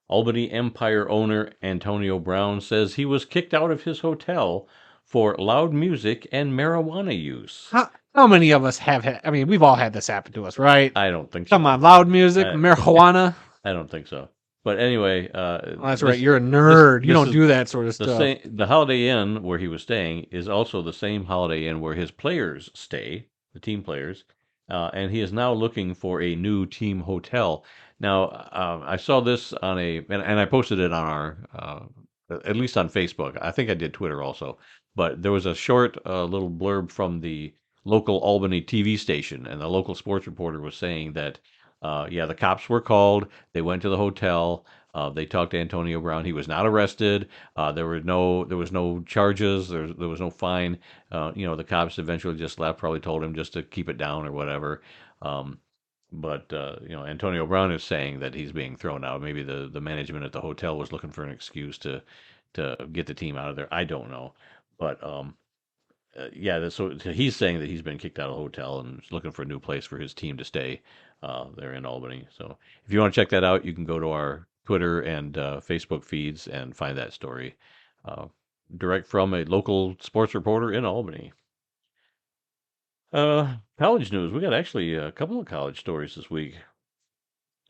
S1: Albany Empire owner Antonio Brown says he was kicked out of his hotel for loud music and marijuana use.
S2: How many of us have had? I mean, we've all had this happen to us, right?
S1: I don't think so.
S2: Come on, loud music,
S1: I,
S2: marijuana.
S1: I don't think so. But anyway,
S2: That's right. You're a nerd. You don't do that sort of
S1: the
S2: stuff.
S1: the Holiday Inn where he was staying is also the same Holiday Inn where his players stay, the team players, and he is now looking for a new team hotel. Now, I saw this on and I posted it on our, at least on Facebook. I think I did Twitter also, but there was a short little blurb from the local Albany TV station, and the local sports reporter was saying that, yeah, the cops were called. They went to the hotel. They talked to Antonio Brown. He was not arrested. There was no charges. There was no fine. The cops eventually just left. Probably told him just to keep it down or whatever. But Antonio Brown is saying that he's being thrown out. Maybe the management at the hotel was looking for an excuse to get the team out of there. I don't know, but yeah. So he's saying that he's been kicked out of the hotel and is looking for a new place for his team to stay there in Albany. So if you want to check that out, you can go to our Twitter and Facebook feeds and find that story direct from a local sports reporter in Albany. College news. We got actually a couple of college stories this week.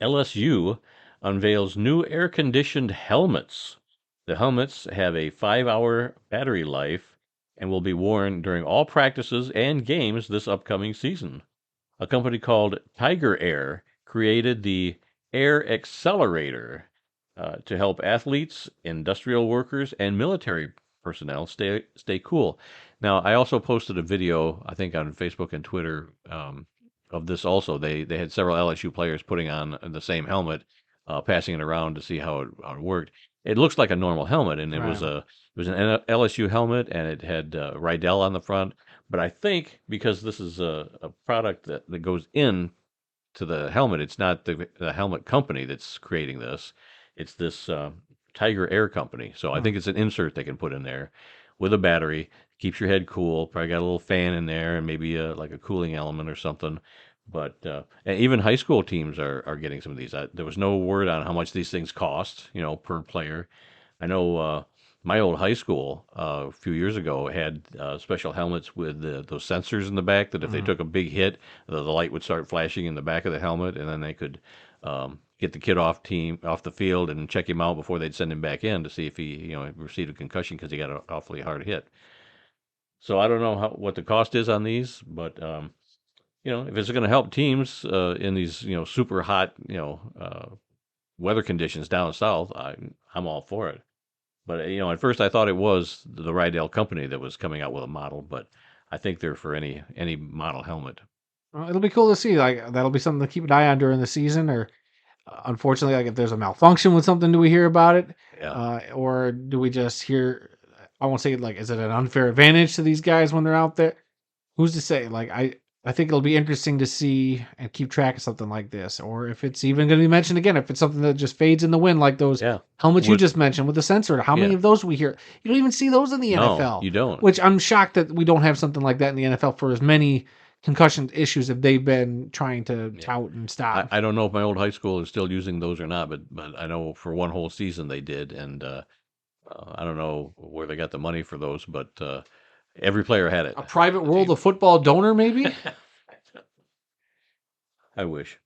S1: LSU unveils new air-conditioned helmets. The helmets have a 5-hour battery life and will be worn during all practices and games this upcoming season. A company called Tiger Air created the Air Accelerator to help athletes, industrial workers, and military personnel stay cool. Now, I also posted a video, I think, on Facebook and Twitter of this. Also, they had several LSU players putting on the same helmet, passing it around to see how it worked. It looks like a normal helmet, and it was an LSU helmet, and it had Rydell on the front. But I think because this is a product that goes in to the helmet, it's not the helmet company that's creating this. It's this Tiger Air company. So I think it's an insert they can put in there with a battery. Keeps your head cool. Probably got a little fan in there and maybe like a cooling element or something. But and even high school teams are getting some of these. There was no word on how much these things cost, per player. I know my old high school a few years ago had special helmets with those sensors in the back that if they took a big hit, the light would start flashing in the back of the helmet, and then they could get the kid off the field and check him out before they'd send him back in to see if he received a concussion because he got an awfully hard hit. So I don't know what the cost is on these, but if it's going to help teams in these super hot weather conditions down south, I'm all for it. But at first I thought it was the Rydell company that was coming out with a model, but I think they're for any model helmet.
S2: It'll be cool to see. Like that'll be something to keep an eye on during the season. Or unfortunately, like if there's a malfunction with something, do we hear about it?
S1: Yeah.
S2: Or do we just hear? I won't say like, is it an unfair advantage to these guys when they're out there? Who's to say? Like I think it'll be interesting to see and keep track of something like this, or if it's even going to be mentioned again. If it's something that just fades in the wind, like those helmets you just mentioned with the sensor. How many of those we hear? You don't even see those in the NFL.
S1: No, you don't.
S2: Which I'm shocked that we don't have something like that in the NFL for as many concussion issues if they've been trying to tout and stop.
S1: I don't know if my old high school is still using those or not, but I know for one whole season they did, and I don't know where they got the money for those, but every player had it.
S2: A private World of Football donor, maybe?
S1: I wish.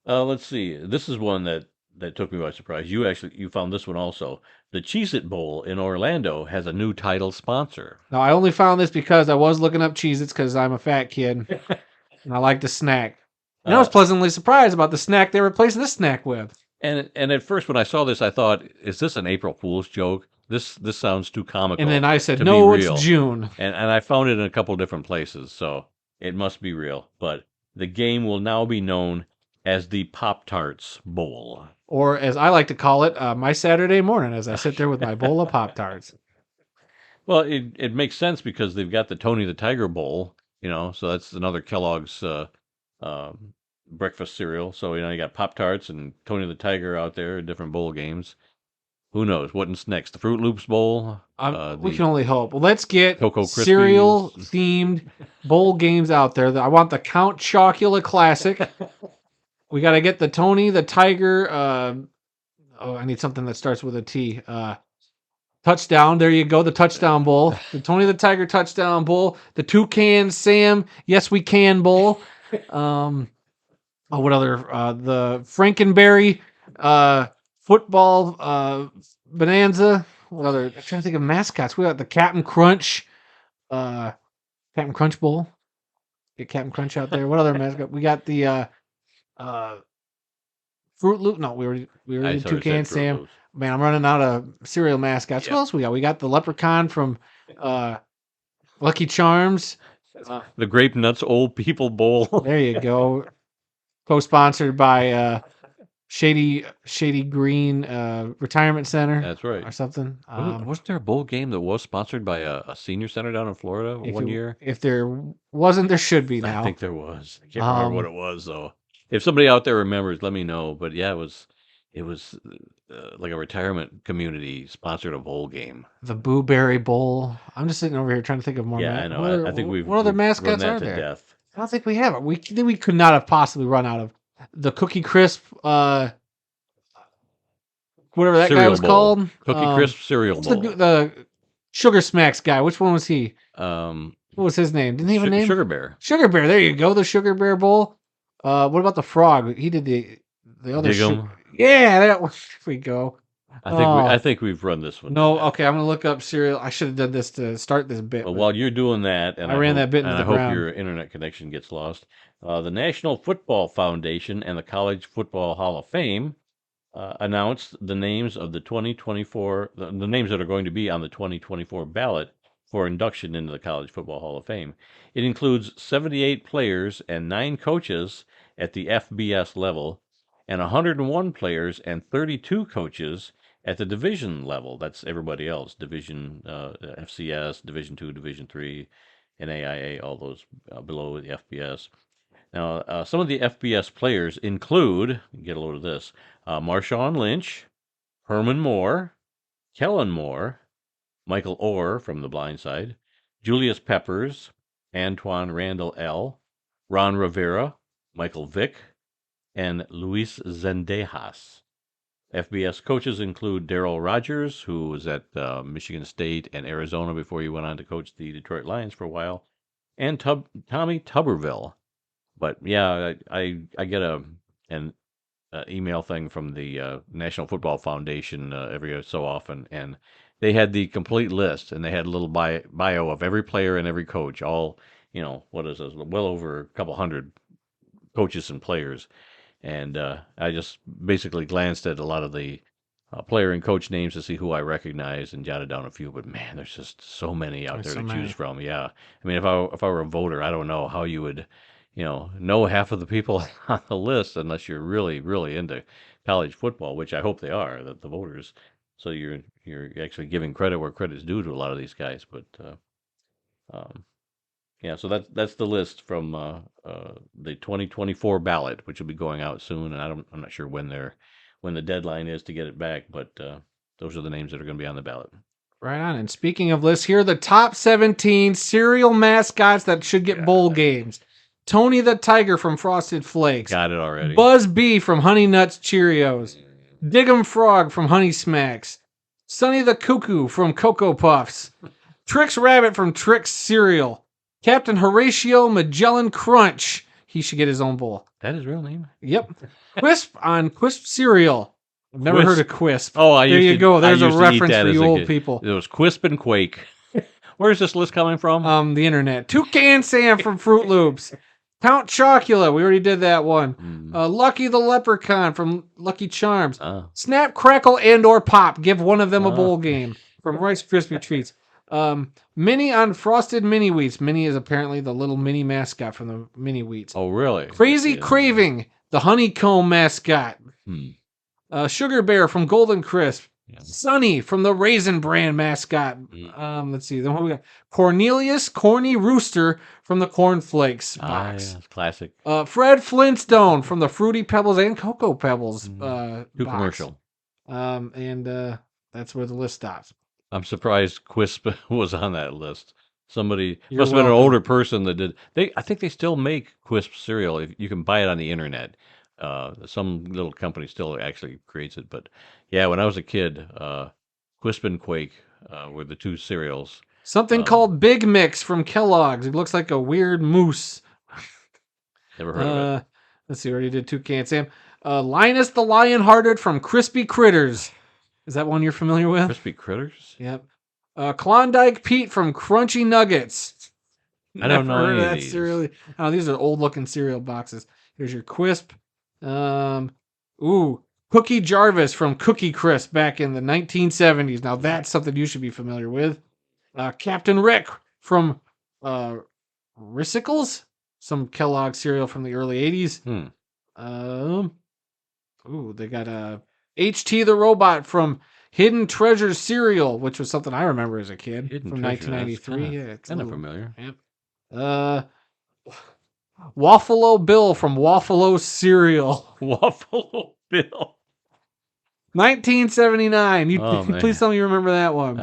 S1: Let's see. This is one that took me by surprise. You found this one also. The Cheez-It Bowl in Orlando has a new title sponsor.
S2: Now, I only found this because I was looking up Cheez-Its because I'm a fat kid and I like to snack. And I was pleasantly surprised about the snack they replaced this snack with.
S1: And at first when I saw this, I thought, is this an April Fool's joke? This sounds too comical.
S2: And then I said, no, it's June.
S1: And I found it in a couple different places, so it must be real. But the game will now be known as the Pop-Tarts Bowl.
S2: Or as I like to call it, my Saturday morning as I sit there with my bowl of Pop-Tarts.
S1: Well, it makes sense because they've got the Tony the Tiger Bowl, so that's another Kellogg's breakfast cereal. So, you got Pop-Tarts and Tony the Tiger out there in different bowl games. Who knows? What's next? The Fruit Loops Bowl?
S2: We can only hope. Well, let's get
S1: Cocoa Krispies.
S2: cereal-themed bowl games out there. I want the Count Chocula Classic. We got to get the Tony the Tiger Oh, I need something that starts with a T. Touchdown. There you go. The touchdown bowl. The Tony the Tiger touchdown bowl. The Toucan Sam. Yes, we can bowl. What other? The Frankenberry football bonanza. What other? I'm trying to think of mascots. We got the Captain Crunch. Captain Crunch bowl. Get Captain Crunch out there. What other mascot? We got the Fruit Loop. No, we already did Toucan Sam.
S1: Loops.
S2: Man, I'm running out of cereal mascots.
S1: Yep.
S2: What else we got? We got the Leprechaun from Lucky Charms.
S1: The Grape Nuts Old People Bowl.
S2: There you go. Co-sponsored by Shady Green Retirement Center.
S1: That's right.
S2: Or something.
S1: Wasn't there a bowl game that was sponsored by a senior center down in Florida one year?
S2: If there wasn't, there should be now.
S1: I think there was. I can't remember what it was though. If somebody out there remembers, let me know. But yeah, it was like a retirement community sponsored a bowl game.
S2: The Boo Berry Bowl. I'm just sitting over here trying to think of more.
S1: Yeah, I know. I think
S2: what other mascots
S1: run that
S2: are
S1: to
S2: there?
S1: death.
S2: I don't think we have it. We could not have possibly run out of the Cookie Crisp. Whatever that
S1: Cereal
S2: guy was
S1: bowl.
S2: called.
S1: Cookie Crisp cereal bowl.
S2: The Sugar Smacks guy. Which one was he? What was his name? Didn't he have a name?
S1: Sugar Bear.
S2: Sugar Bear. There you go. The Sugar Bear Bowl. What about the frog? He did the other. Yeah, that one. There we go.
S1: I think we've run this one.
S2: No, okay. I'm gonna look up cereal. I should have done this to start this bit.
S1: Well, while you're doing that, and
S2: I ran that bit into the ground.
S1: I hope your internet connection gets lost. The National Football Foundation and the College Football Hall of Fame announced the names of the 2024, the names that are going to be on the 2024 ballot for induction into the College Football Hall of Fame. It includes 78 players and 9 coaches at the FBS level, and 101 players and 32 coaches at the division level. That's everybody else. Division FCS, Division 2, Division 3, and AIA, all those below the FBS. Now, some of the FBS players include, get a load of this, Marshawn Lynch, Herman Moore, Kellen Moore, Michael Orr from The Blind Side, Julius Peppers, Antoine Randall L., Ron Rivera, Michael Vick, and Luis Zendejas. FBS coaches include Darrell Rogers, who was at Michigan State and Arizona before he went on to coach the Detroit Lions for a while, and Tommy Tuberville. But yeah, I get an email thing from the National Football Foundation every so often, and they had the complete list, and they had a little bio of every player and every coach, all, what is this, well over a couple hundred coaches and players. And I just basically glanced at a lot of the player and coach names to see who I recognize and jotted down a few. But man, there's just so many out there to choose from. Yeah, I mean, if I were a voter, I don't know how you would, know half of the people on the list unless you're really, really into college football, which I hope they are, the voters. So you're actually giving credit where credit's due to a lot of these guys. But yeah, so that's the list from the 2024 ballot, which will be going out soon, and I'm not sure when the deadline is to get it back, but those are the names that are going to be on the ballot.
S2: Right on. And speaking of lists, here are the top 17 cereal mascots that should get bowl games. Tony the Tiger from Frosted Flakes.
S1: Got it already.
S2: Buzz Bee from Honey Nuts Cheerios. Dig'em Frog from Honey Smacks. Sonny the Cuckoo from Cocoa Puffs. Trix Rabbit from Trix Cereal. Captain Horatio Magellan Crunch. He should get his own bowl.
S1: That his real name?
S2: Yep. Quisp on Quisp cereal. I've never heard of Quisp.
S1: Oh,
S2: there you go. There's a reference for you old people.
S1: It was Quisp and Quake. Where's this list coming from?
S2: The internet. Toucan Sam from Fruit Loops. Count Chocula. We already did that one. Lucky the Leprechaun from Lucky Charms. Snap, Crackle, and or Pop. Give one of them a bowl game from Rice Krispie Treats. Minnie on Frosted Mini Wheats. Minnie is apparently the little mini mascot from the Mini Wheats.
S1: Oh, really?
S2: Crazy Craving, the honeycomb mascot. Sugar Bear from Golden Crisp. Sunny from the Raisin Bran mascot. Let's see. Then what we got? Cornelius Corny Rooster from the Corn Flakes box.
S1: Yeah, classic.
S2: Fred Flintstone from the Fruity Pebbles and Cocoa Pebbles
S1: Too
S2: box.
S1: commercial.
S2: And that's where the list stops.
S1: I'm surprised Quisp was on that list. Somebody must have been an older person that did. I think they still make Quisp cereal. You can buy it on the internet. Some little company still actually creates it, but yeah, when I was a kid, Quisp and Quake were the two cereals.
S2: Something called Big Mix from Kellogg's. It looks like a weird moose.
S1: Never heard of it.
S2: Let's see, we already did Toucan Sam. Linus the Lionhearted from Crispy Critters. Is that one you're familiar with?
S1: Crispy Critters?
S2: Yep. Klondike Pete from Crunchy Nuggets.
S1: I don't know
S2: Never heard
S1: any
S2: of
S1: of
S2: that
S1: these.
S2: cereal. Oh, these are old looking cereal boxes. Here's your Quisp. Cookie Jarvis from Cookie Crisp back in the 1970s. Now that's something you should be familiar with. Captain Rick from Rissicles, some Kellogg cereal from the early 80s. They got HT the Robot from Hidden Treasure cereal, which was something I remember as a kid
S1: Hidden
S2: from
S1: Treasure,
S2: 1993.
S1: that's
S2: Yeah, it's
S1: kind of familiar.
S2: Yep. Waffalo Bill from Waffalo cereal.
S1: Waffle Bill.
S2: 1979.
S1: Oh, man.
S2: Please tell me you remember that one.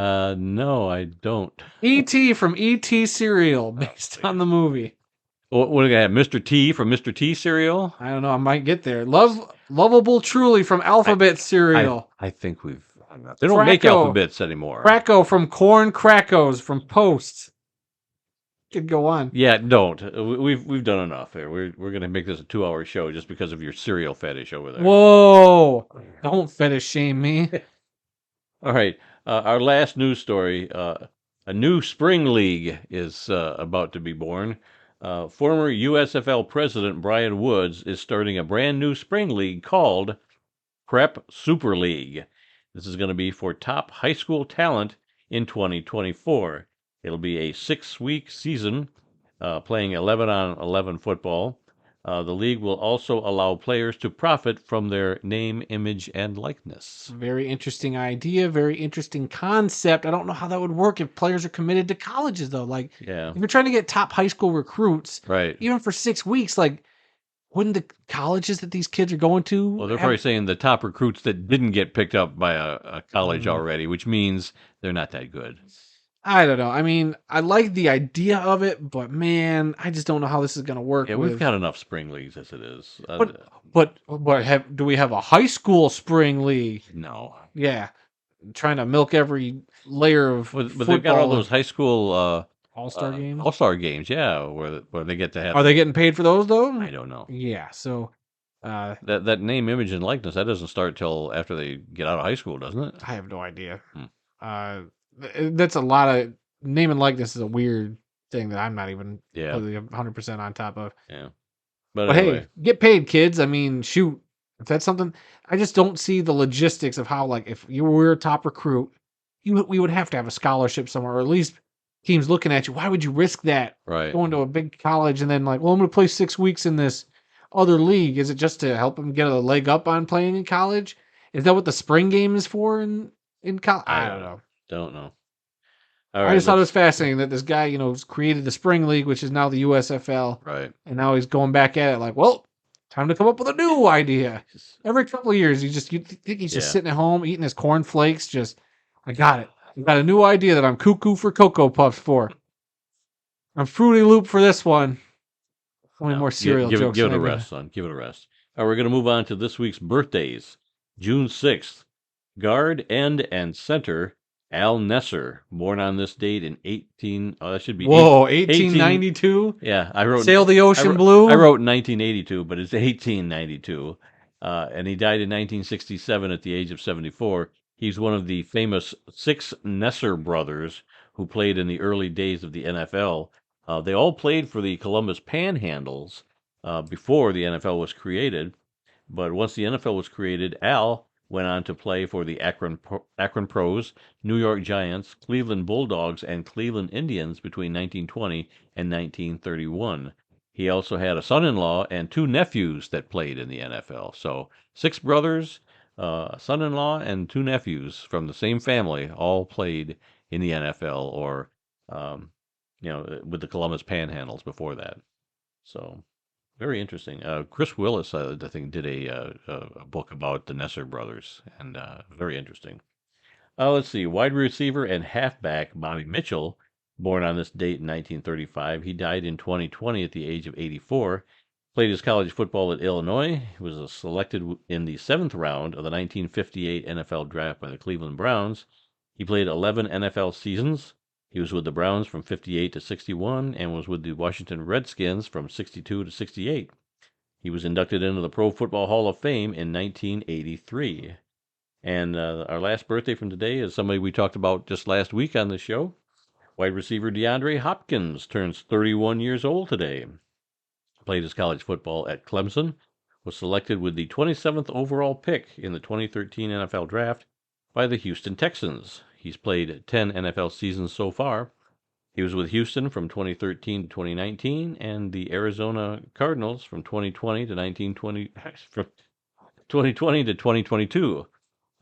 S1: No, I don't.
S2: E.T. from E.T. cereal, based on the movie.
S1: What do we got? Mr. T from Mr. T cereal?
S2: I don't know. I might get there. Lovable Truly from Alphabet cereal.
S1: I think we've. They don't make
S2: Cracko.
S1: alphabets anymore.
S2: Cracko from Corn Crackos from Post. Could go on.
S1: Yeah, don't. We've done enough here. We're gonna make this a 2-hour show just because of your cereal fetish over there.
S2: Whoa! Don't fetish shame me.
S1: All right. Our last news story. A new spring league is about to be born. Former USFL president Brian Woods is starting a brand new spring league called Prep Super League. This is going to be for top high school talent in 2024. It'll be a 6-week season, playing 11-on-11 football. The league will also allow players to profit from their name, image, and likeness.
S2: Very interesting idea. Very interesting concept. I don't know how that would work if players are committed to colleges, though. Like,
S1: Yeah,
S2: if you're trying to get top high school recruits,
S1: right.
S2: even for 6 weeks, like, wouldn't the colleges that these kids are going to?
S1: Well, they're probably saying the top recruits that didn't get picked up by a college already, which means they're not that good.
S2: I don't know. I mean, I like the idea of it, but man, I just don't know how this is going to work.
S1: Yeah, we've got enough spring leagues as it is.
S2: But do we have a high school spring league?
S1: No.
S2: Yeah, trying to milk every layer of.
S1: But they've got all those high school
S2: all-star games.
S1: All-star games, yeah, where they get to have.
S2: Are they getting paid for those though?
S1: I don't know.
S2: Yeah, so
S1: that name, image, and likeness that doesn't start till after they get out of high school, doesn't it?
S2: I have no idea. That's a lot of name and likeness is a weird thing that I'm not even 100% on top of.
S1: Yeah,
S2: but
S1: anyway.
S2: Hey, get paid, kids. I mean, shoot, if that's something, I just don't see the logistics of how, like, if you were a top recruit, we would have to have a scholarship somewhere, or at least teams looking at you. Why would you risk that?
S1: Right.
S2: Going to a big college and then like, well, I'm going to play 6 weeks in this other league. Is it just to help them get a leg up on playing in college? Is that what the spring game is for in college? I don't know.
S1: Don't know.
S2: I just thought it was fascinating that this guy, created the spring league, which is now the USFL.
S1: Right.
S2: And now he's going back at it like, well, time to come up with a new idea. Every couple of years, you think he's just sitting at home eating his cornflakes. I got it. I got a new idea that I'm cuckoo for Cocoa Puffs for. I'm Fruity Loop for this one. Only more cereal jokes.
S1: Give it a rest, son. Give it a rest. All right, we're going to move on to this week's birthdays. June 6th, guard, end, and center Al Nesser, born on this date in
S2: 1892?
S1: Yeah, I wrote
S2: Sail the Ocean Blue?
S1: I wrote 1982, but it's 1892. And he died in 1967 at the age of 74. He's one of the famous 6 Nesser brothers who played in the early days of the NFL. They all played for the Columbus Panhandles before the NFL was created. But once the NFL was created, Al went on to play for the Akron Pros, New York Giants, Cleveland Bulldogs, and Cleveland Indians between 1920 and 1931. He also had a son-in-law and 2 nephews that played in the NFL. So 6 brothers, a son-in-law, and 2 nephews from the same family all played in the NFL or, with the Columbus Panhandles before that. So very interesting. Chris Willis, I think, did a book about the Nesser brothers, and very interesting. Let's see. Wide receiver and halfback Bobby Mitchell, born on this date in 1935. He died in 2020 at the age of 84. Played his college football at Illinois. He was selected in the 7th round of the 1958 NFL Draft by the Cleveland Browns. He played 11 NFL seasons. He was with the Browns from 58 to 61 and was with the Washington Redskins from 62 to 68. He was inducted into the Pro Football Hall of Fame in 1983. And our last birthday from today is somebody we talked about just last week on the show. Wide receiver DeAndre Hopkins turns 31 years old today. Played his college football at Clemson. Was selected with the 27th overall pick in the 2013 NFL Draft by the Houston Texans. He's played 10 NFL seasons so far. He was with Houston from 2013 to 2019 and the Arizona Cardinals from 2020 to 2022.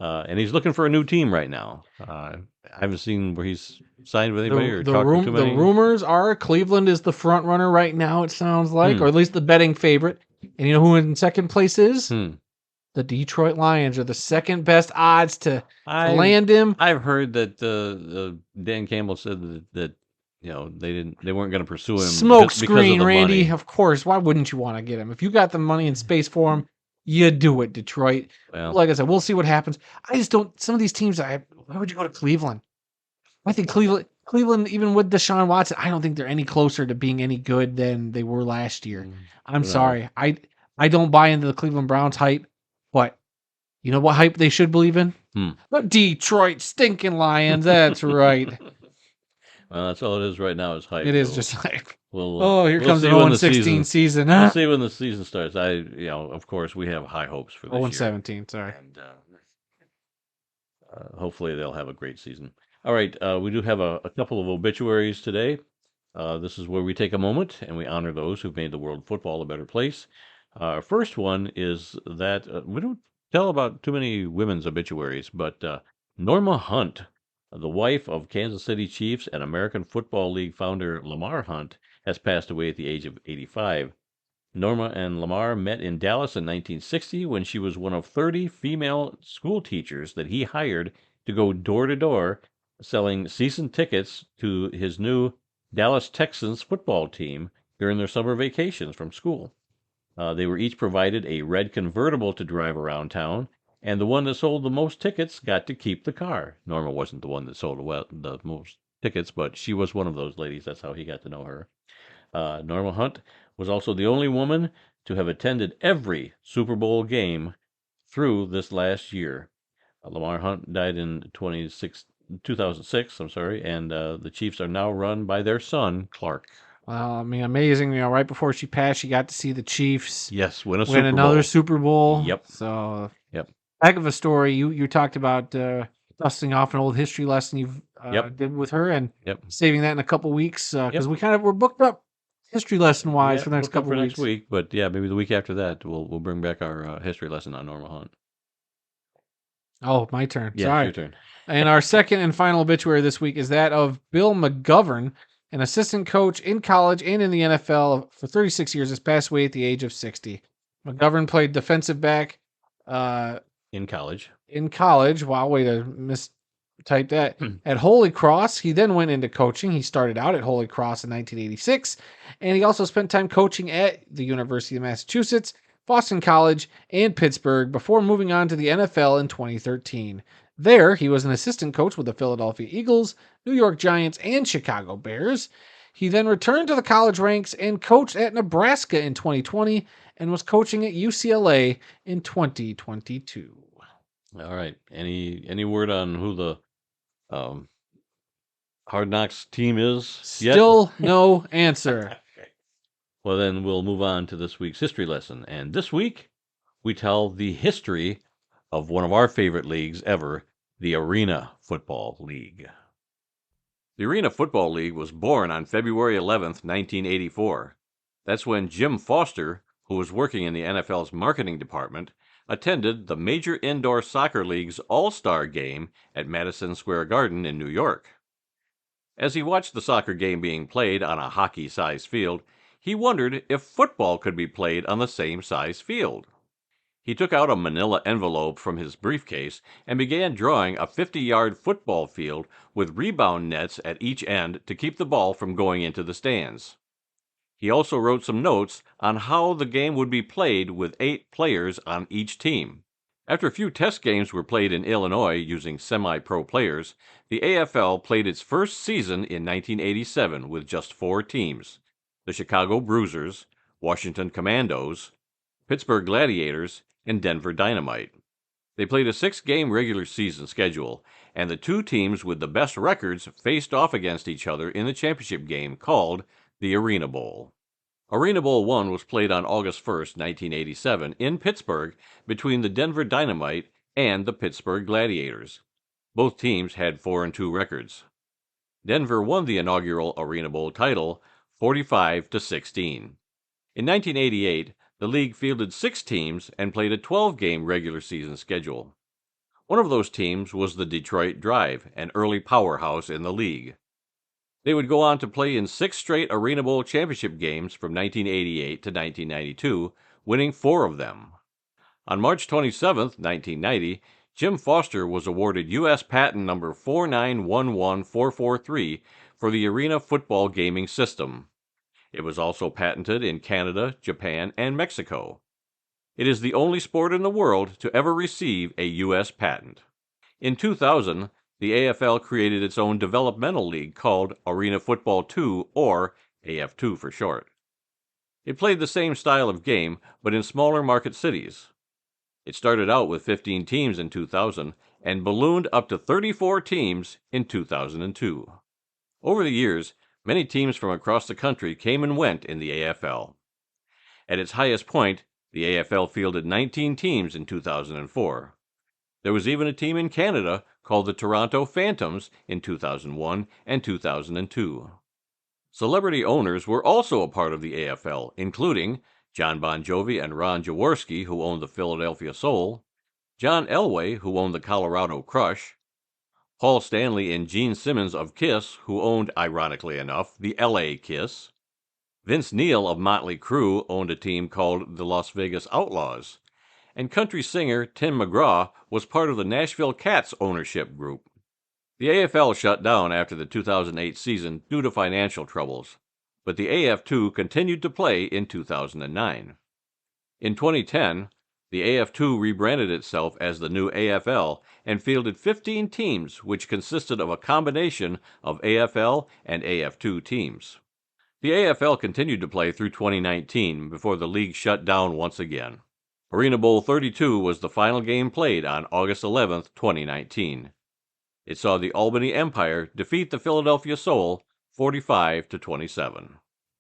S1: And he's looking for a new team right now. I haven't seen where he's signed with anybody or talked to too many.
S2: The rumors are Cleveland is the front runner right now, it sounds like, or at least the betting favorite. And you know who in second place is? The Detroit Lions are the second best odds to land him.
S1: I've heard that Dan Campbell said that they weren't going to pursue him.
S2: Smoke screen, Randy. Money. Of course. Why wouldn't you want to get him? If you got the money and space for him, you do it, Detroit. Well, like I said, we'll see what happens. I just don't. Some of these teams, why would you go to Cleveland? I think Cleveland, even with Deshaun Watson, I don't think they're any closer to being any good than they were last year. I'm sorry. I don't buy into the Cleveland Browns hype, but you know what hype they should believe in? The Detroit stinking Lions. That's right.
S1: Well, that's all it is right now is hype.
S2: It is just hype.
S1: Here
S2: comes the 0-16 season.
S1: We'll see when the season starts. Of course, we have high hopes for this year.
S2: 0-17, sorry.
S1: And hopefully they'll have a great season. All right, we do have a couple of obituaries today. This is where we take a moment and we honor those who've made the world of football a better place. Our first one is that we don't tell about too many women's obituaries, but Norma Hunt, the wife of Kansas City Chiefs and American Football League founder Lamar Hunt, has passed away at the age of 85. Norma and Lamar met in Dallas in 1960 when she was one of 30 female school teachers that he hired to go door to door selling season tickets to his new Dallas Texans football team during their summer vacations from school. They were each provided a red convertible to drive around town, and the one that sold the most tickets got to keep the car. Norma wasn't the one that sold the most tickets, but she was one of those ladies. That's how he got to know her. Norma Hunt was also the only woman to have attended every Super Bowl game through this last year. Lamar Hunt died in 2006, and the Chiefs are now run by their son, Clark.
S2: Well, I mean, amazing. Right before she passed, she got to see the Chiefs
S1: win
S2: another Super Bowl.
S1: Yep.
S2: So, heck of a story. You talked about dusting off an old history lesson you've did with her and saving that in a couple weeks because we're booked up history lesson wise for the next couple of weeks.
S1: Next week, but maybe the week after that we'll bring back our history lesson on Norma Hunt.
S2: Oh, my turn.
S1: Yeah,
S2: sorry.
S1: Your turn.
S2: And our second and final obituary this week is that of Bill McGovern, an assistant coach in college and in the NFL for 36 years, has passed away at the age of 60. McGovern played defensive back
S1: in college.
S2: Wow, way to mistype that. At Holy Cross. He then went into coaching. He started out at Holy Cross in 1986, and he also spent time coaching at the University of Massachusetts, Boston College, and Pittsburgh before moving on to the NFL in 2013. There, he was an assistant coach with the Philadelphia Eagles, New York Giants, and Chicago Bears. He then returned to the college ranks and coached at Nebraska in 2020 and was coaching at UCLA in 2022.
S1: All right. Any word on who the Hard Knocks team is?
S2: Still no answer.
S1: Okay. Well, then we'll move on to this week's history lesson. And this week, we tell the history of one of our favorite leagues ever, the Arena Football League. The Arena Football League was born on February 11th, 1984. That's when Jim Foster, who was working in the NFL's marketing department, attended the Major Indoor Soccer League's All-Star Game at Madison Square Garden in New York. As he watched the soccer game being played on a hockey-sized field, he wondered if football could be played on the same size field. He took out a manila envelope from his briefcase and began drawing a 50-yard football field with rebound nets at each end to keep the ball from going into the stands. He also wrote some notes on how the game would be played with 8 players on each team. After a few test games were played in Illinois using semi-pro players, the AFL played its first season in 1987 with just 4 teams: the Chicago Bruisers, Washington Commandos, Pittsburgh Gladiators, and Denver Dynamite. They played a 6-game regular season schedule, and the 2 teams with the best records faced off against each other in the championship game called the Arena Bowl. Arena Bowl 1 was played on August 1st, 1987, in Pittsburgh between the Denver Dynamite and the Pittsburgh Gladiators. Both teams had 4-2 records. Denver won the inaugural Arena Bowl title 45-16. In 1988, the league fielded 6 teams and played a 12-game regular season schedule. One of those teams was the Detroit Drive, an early powerhouse in the league. They would go on to play in 6 straight Arena Bowl championship games from 1988 to 1992, winning 4 of them. On March 27, 1990, Jim Foster was awarded U.S. patent number 4911443 for the Arena Football Gaming System. It was also patented in Canada, Japan, and Mexico. It is the only sport in the world to ever receive a U.S. patent. In 2000, the AFL created its own developmental league called Arena Football 2, or AF2 for short. It played the same style of game, but in smaller market cities. It started out with 15 teams in 2000 and ballooned up to 34 teams in 2002. Over the years, many teams from across the country came and went in the AFL. At its highest point, the AFL fielded 19 teams in 2004. There was even a team in Canada called the Toronto Phantoms in 2001 and 2002. Celebrity owners were also a part of the AFL, including John Bon Jovi and Ron Jaworski, who owned the Philadelphia Soul, John Elway, who owned the Colorado Crush, Paul Stanley and Gene Simmons of Kiss, who owned, ironically enough, the LA Kiss. Vince Neil of Motley Crue owned a team called the Las Vegas Outlaws, and country singer Tim McGraw was part of the Nashville Cats ownership group. The AFL shut down after the 2008 season due to financial troubles, but the AF2 continued to play in 2009. In 2010, the AF2 rebranded itself as the new AFL and fielded 15 teams, which consisted of a combination of AFL and AF2 teams. The AFL continued to play through 2019 before the league shut down once again. Arena Bowl 32 was the final game played on August 11, 2019. It saw the Albany Empire defeat the Philadelphia Soul 45-27.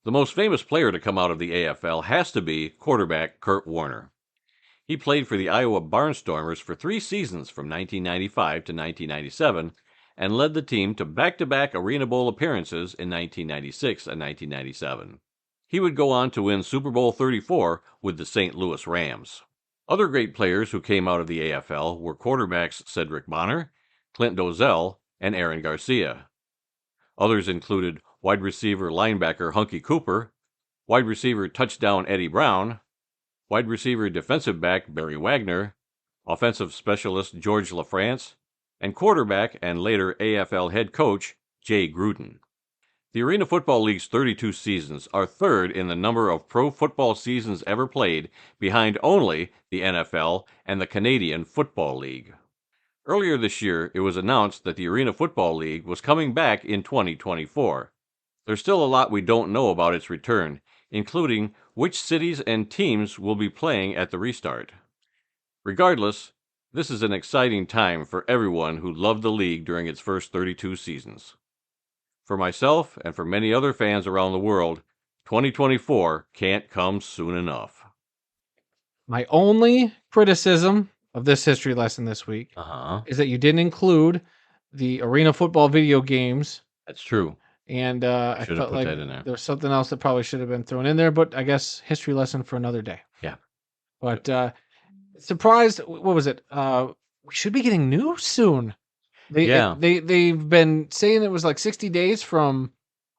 S1: The most famous player to come out of the AFL has to be quarterback Kurt Warner. He played for the Iowa Barnstormers for 3 seasons from 1995 to 1997 and led the team to back-to-back Arena Bowl appearances in 1996 and 1997. He would go on to win Super Bowl 34 with the St. Louis Rams. Other great players who came out of the AFL were quarterbacks Cedric Bonner, Clint Dozel, and Aaron Garcia. Others included wide receiver linebacker Hunky Cooper, wide receiver touchdown Eddie Brown, wide receiver defensive back Barry Wagner, offensive specialist George LaFrance, and quarterback and later AFL head coach Jay Gruden. The Arena Football League's 32 seasons are third in the number of pro football seasons ever played, behind only the NFL and the Canadian Football League. Earlier this year, it was announced that the Arena Football League was coming back in 2024. There's still a lot we don't know about its return, including which cities and teams will be playing at the restart. Regardless, this is an exciting time for everyone who loved the league during its first 32 seasons. For myself and for many other fans around the world, 2024 can't come soon enough.
S2: My only criticism of this history lesson this week is that you didn't include the Arena Football video games.
S1: That's true.
S2: And I felt like there was something else that probably should have been thrown in there, but I guess history lesson for another day.
S1: Yeah.
S2: But surprised, what was it? We should be getting news soon. They've been saying it was like 60 days from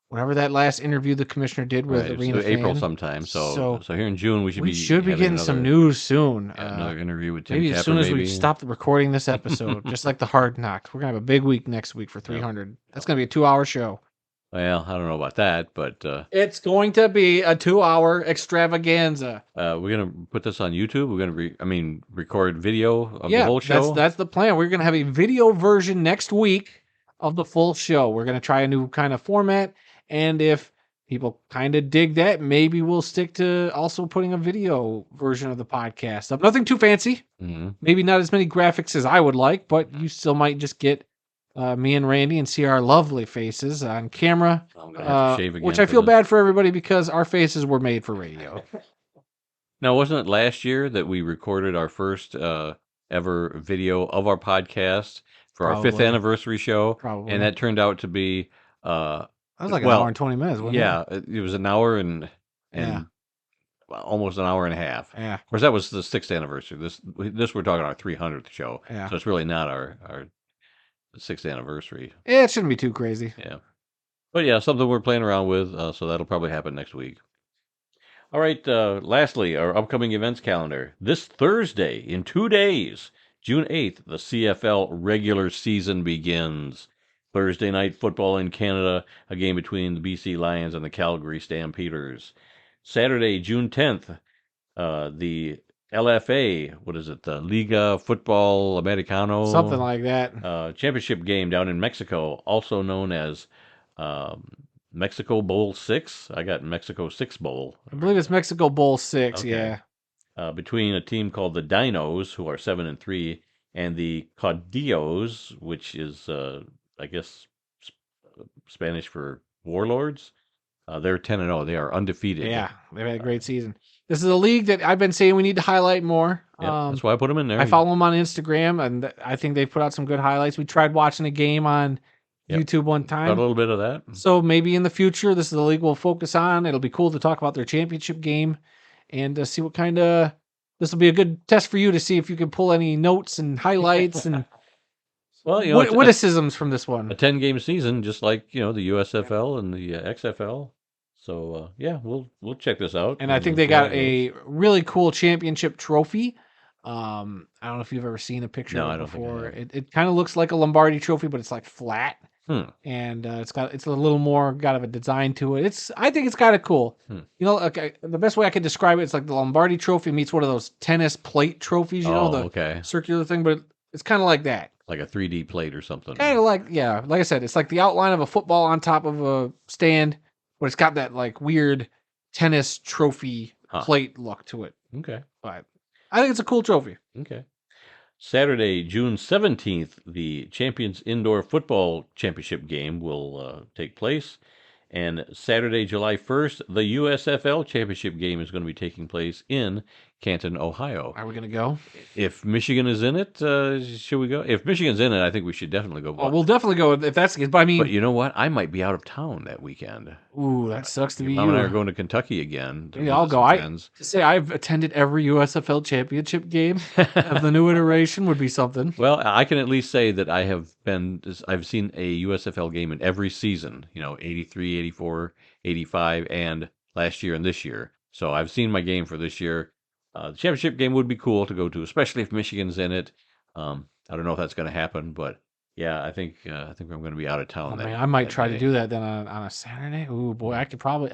S2: whatever that last interview the commissioner did with Arena
S1: so April sometime. So here in June we should be
S2: getting some news soon.
S1: Another interview with Tim
S2: maybe
S1: Capper,
S2: as soon as we stop recording this episode, just like the Hard Knocks. We're gonna have a big week next week for 300. That's gonna be a 2-hour show.
S1: Well, I don't know about that, but
S2: It's going to be a 2-hour extravaganza.
S1: we're gonna put this on YouTube. We're gonna, record video of the
S2: Yeah,
S1: whole
S2: that's
S1: show.
S2: that's the plan. We're gonna have a video version next week of the full show. We're gonna try a new kind of format, and if people kind of dig that, maybe we'll stick to also putting a video version of the podcast up. Nothing too fancy.
S1: Hmm.
S2: Maybe not as many graphics as I would like, but you still might just get me and Randy and see our lovely faces on camera.
S1: I'm gonna have to shave again
S2: Which I
S1: for
S2: feel
S1: this.
S2: bad for everybody because our faces were made for radio.
S1: Now, wasn't it last year that we recorded our first ever video of our podcast for our fifth
S2: Probably.
S1: anniversary show?
S2: Probably.
S1: And that turned out to be,
S2: That was like an hour and 20 minutes, wasn't
S1: yeah, it was an hour and
S2: Yeah.
S1: well, almost an hour and a half.
S2: it? Yeah.
S1: Of course, that was the sixth anniversary. This we're talking our 300th show,
S2: Yeah.
S1: so it's really not our sixth anniversary.
S2: It shouldn't be too crazy.
S1: Yeah, but yeah, something we're playing around with. So that'll probably happen next week. All right. Lastly, our upcoming events calendar. This Thursday, in 2 days, June 8th, the CFL regular season begins. Thursday night football in Canada, a game between the BC Lions and the Calgary Stampeders. Saturday, June 10th, the LFA, what is it, the Liga Football Americano?
S2: Something like that.
S1: Championship game down in Mexico, also known as um, Mexico Bowl 6. I got Mexico 6 Bowl.
S2: I believe it's Mexico Bowl 6,
S1: Okay.
S2: yeah.
S1: Between a team called the Dinos, who are 7-3, and the Caudillos, which is, I guess, Spanish for warlords. They're 10-0. They are undefeated.
S2: Yeah, they've had a great season. This is a league that I've been saying we need to highlight more.
S1: Yep, that's why I put them in there.
S2: I follow them on Instagram, and I think they've put out some good highlights. We tried watching a game on YouTube one
S1: Got
S2: time.
S1: a little bit of that.
S2: So maybe in the future, this is the league we'll focus on. It'll be cool to talk about their championship game and see what kind of. This will be a good test for you to see if you can pull any notes and highlights and
S1: Well, you know,
S2: witticisms from this one.
S1: a 10-game season, just like the USFL and the XFL. So yeah, we'll check this out.
S2: And I think they got a really cool championship trophy. I don't know if you've ever seen a picture
S1: No,
S2: of
S1: I
S2: it
S1: don't think I
S2: before.
S1: have.
S2: It kind of looks like a Lombardi trophy, but it's like flat. And it's a little more got of a design to it. I think it's kind of cool. Okay, the best way I could describe it's like the Lombardi trophy meets one of those tennis plate trophies,
S1: okay.
S2: circular thing, but it's kind of like that.
S1: Like a 3D plate or something.
S2: Kind of like, yeah, like I said, it's like the outline of a football on top of a stand, but it's got that like weird tennis trophy plate look to it.
S1: Okay.
S2: But I think it's a cool trophy.
S1: Okay. Saturday, June 17th, the Champions Indoor Football Championship game will take place. And Saturday, July 1st, the USFL Championship game is going to be taking place in Canton, Ohio.
S2: Are we going to go?
S1: If Michigan is in it, should we go? If Michigan's in it, I think we should definitely go.
S2: Oh, we'll definitely go if that's the case. But I mean,
S1: but you know what? I might be out of town that weekend.
S2: Ooh, that sucks to be
S1: Mom
S2: you.
S1: and I are going to Kentucky again.
S2: Yeah, I'll go. I've attended every USFL championship game of the new iteration would be something.
S1: Well, I can at least say that I've seen a USFL game in every season, 83, 84, 85, and last year and this year. So I've seen my game for this year. The championship game would be cool to go to, especially if Michigan's in it. I don't know if that's going to happen, but yeah, I think I'm going to be out of town.
S2: Oh, man, I might try to do that then on a Saturday. Ooh, boy, I could probably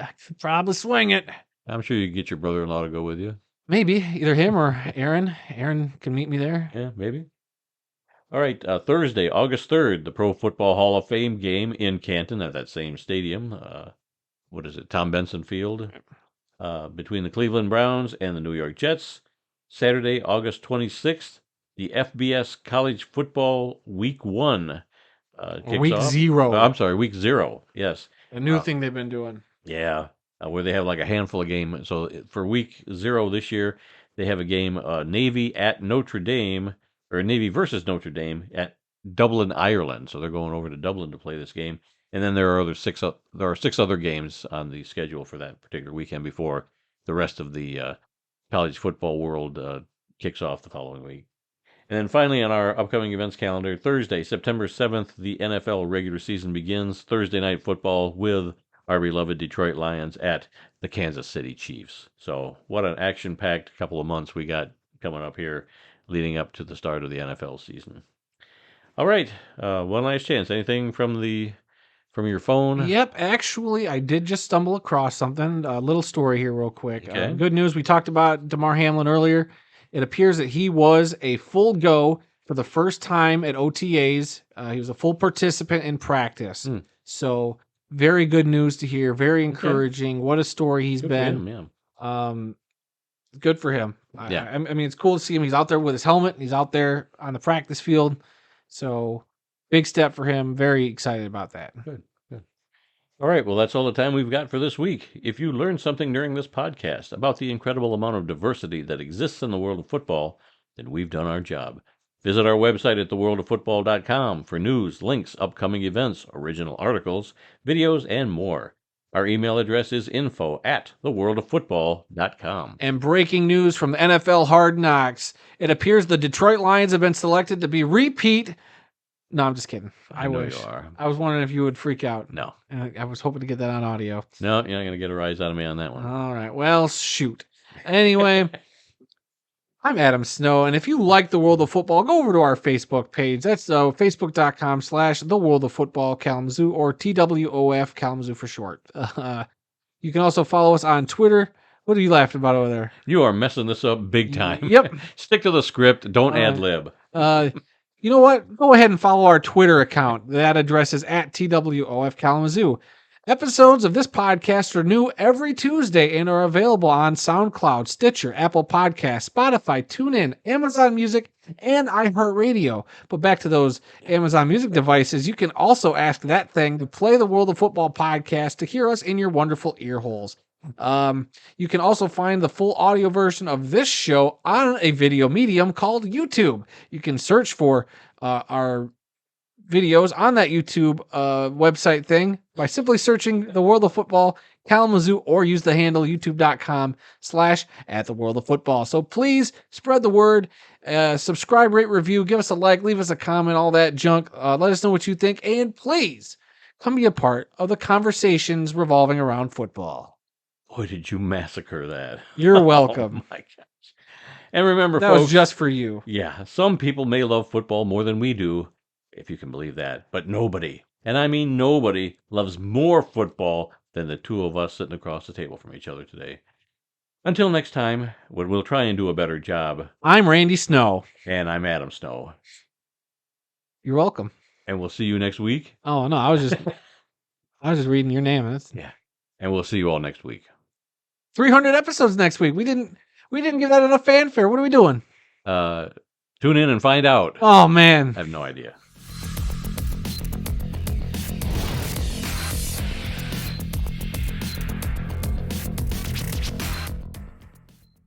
S2: swing it.
S1: I'm sure you can get your brother-in-law to go with you.
S2: Maybe either him or Aaron. Aaron can meet me there.
S1: Yeah, maybe. All right, Thursday, August 3rd, the Pro Football Hall of Fame game in Canton at that same stadium. What is it, Tom Benson Field? Between the Cleveland Browns and the New York Jets. Saturday, August 26th, the FBS College Football Week 1 kicks
S2: Week
S1: off.
S2: 0.
S1: I'm sorry, Week 0, yes.
S2: A new thing they've been doing.
S1: Yeah, where they have like a handful of games. So for Week 0 this year, they have a game, Navy at Notre Dame, or Navy versus Notre Dame at Dublin, Ireland. So they're going over to Dublin to play this game. And then there are 6 other games on the schedule for that particular weekend before the rest of the college football world kicks off the following week. And then finally on our upcoming events calendar, Thursday, September 7th, the NFL regular season begins. Thursday night football with our beloved Detroit Lions at the Kansas City Chiefs. So what an action-packed couple of months we got coming up here leading up to the start of the NFL season. All right, one last chance. Anything from the from your phone?
S2: Yep, actually, I did just stumble across something. A little story here, real quick.
S1: Okay.
S2: Good news. We talked about Damar Hamlin earlier. It appears that he was a full go for the first time at OTAs. He was a full participant in practice. So very good news to hear. Very encouraging. What a story he's
S1: Good
S2: been.
S1: for him, yeah.
S2: Good for him.
S1: Yeah.
S2: I mean, it's cool to see him. He's out there with his helmet. He's out there on the practice field. So big step for him. Very excited about that.
S1: Good. All right, well, that's all the time we've got for this week. If you learned something during this podcast about the incredible amount of diversity that exists in the world of football, then we've done our job. Visit our website at theworldoffootball.com for news, links, upcoming events, original articles, videos, and more. Our email address is info@theworldoffootball.com.
S2: And breaking news from the NFL Hard Knocks. It appears the Detroit Lions have been selected to be repeat. No, I'm just kidding. I
S1: know
S2: wish.
S1: you are.
S2: I was wondering if you would freak out.
S1: No.
S2: I was hoping to get that on audio.
S1: No, you're not going to get a rise out of me on that one.
S2: All right. Well, shoot. Anyway, I'm Adam Snow, and if you like the world of football, go over to our Facebook page. That's facebook.com/the world of football Kalamazoo, or TWOF Kalamazoo for short. You can also follow us on Twitter. What are you laughing about over there?
S1: You are messing this up big time.
S2: Yep.
S1: Stick to the script. Don't ad lib.
S2: You know what? Go ahead and follow our Twitter account. That address is @TWOF Kalamazoo. Episodes of this podcast are new every Tuesday and are available on SoundCloud, Stitcher, Apple Podcasts, Spotify, TuneIn, Amazon Music, and iHeartRadio. But back to those Amazon Music devices, you can also ask that thing to play the World of Football podcast to hear us in your wonderful ear holes. You can also find the full audio version of this show on a video medium called YouTube. You can search for our videos on that YouTube website thing by simply searching the World of Football Kalamazoo, or use the handle youtube.com/@theworldoffootball. So please spread the word, subscribe, rate, review, give us a like, leave us a comment, all that junk. Let us know what you think, and please come be a part of the conversations revolving around football.
S1: Boy, did you massacre that.
S2: You're welcome.
S1: Oh my gosh. And remember,
S2: that
S1: folks,
S2: was just for you.
S1: Yeah, some people may love football more than we do, if you can believe that, but nobody, and I mean nobody, loves more football than the two of us sitting across the table from each other today. Until next time, when we'll try and do a better job.
S2: I'm Randy Snow.
S1: And I'm Adam Snow.
S2: You're welcome.
S1: And we'll see you next week.
S2: Oh, no, I was just reading your name.
S1: Yeah. And we'll see you all next week.
S2: 300 episodes next week. We didn't give that enough fanfare. What are we doing?
S1: Tune in and find out.
S2: Oh, man.
S1: I have no idea.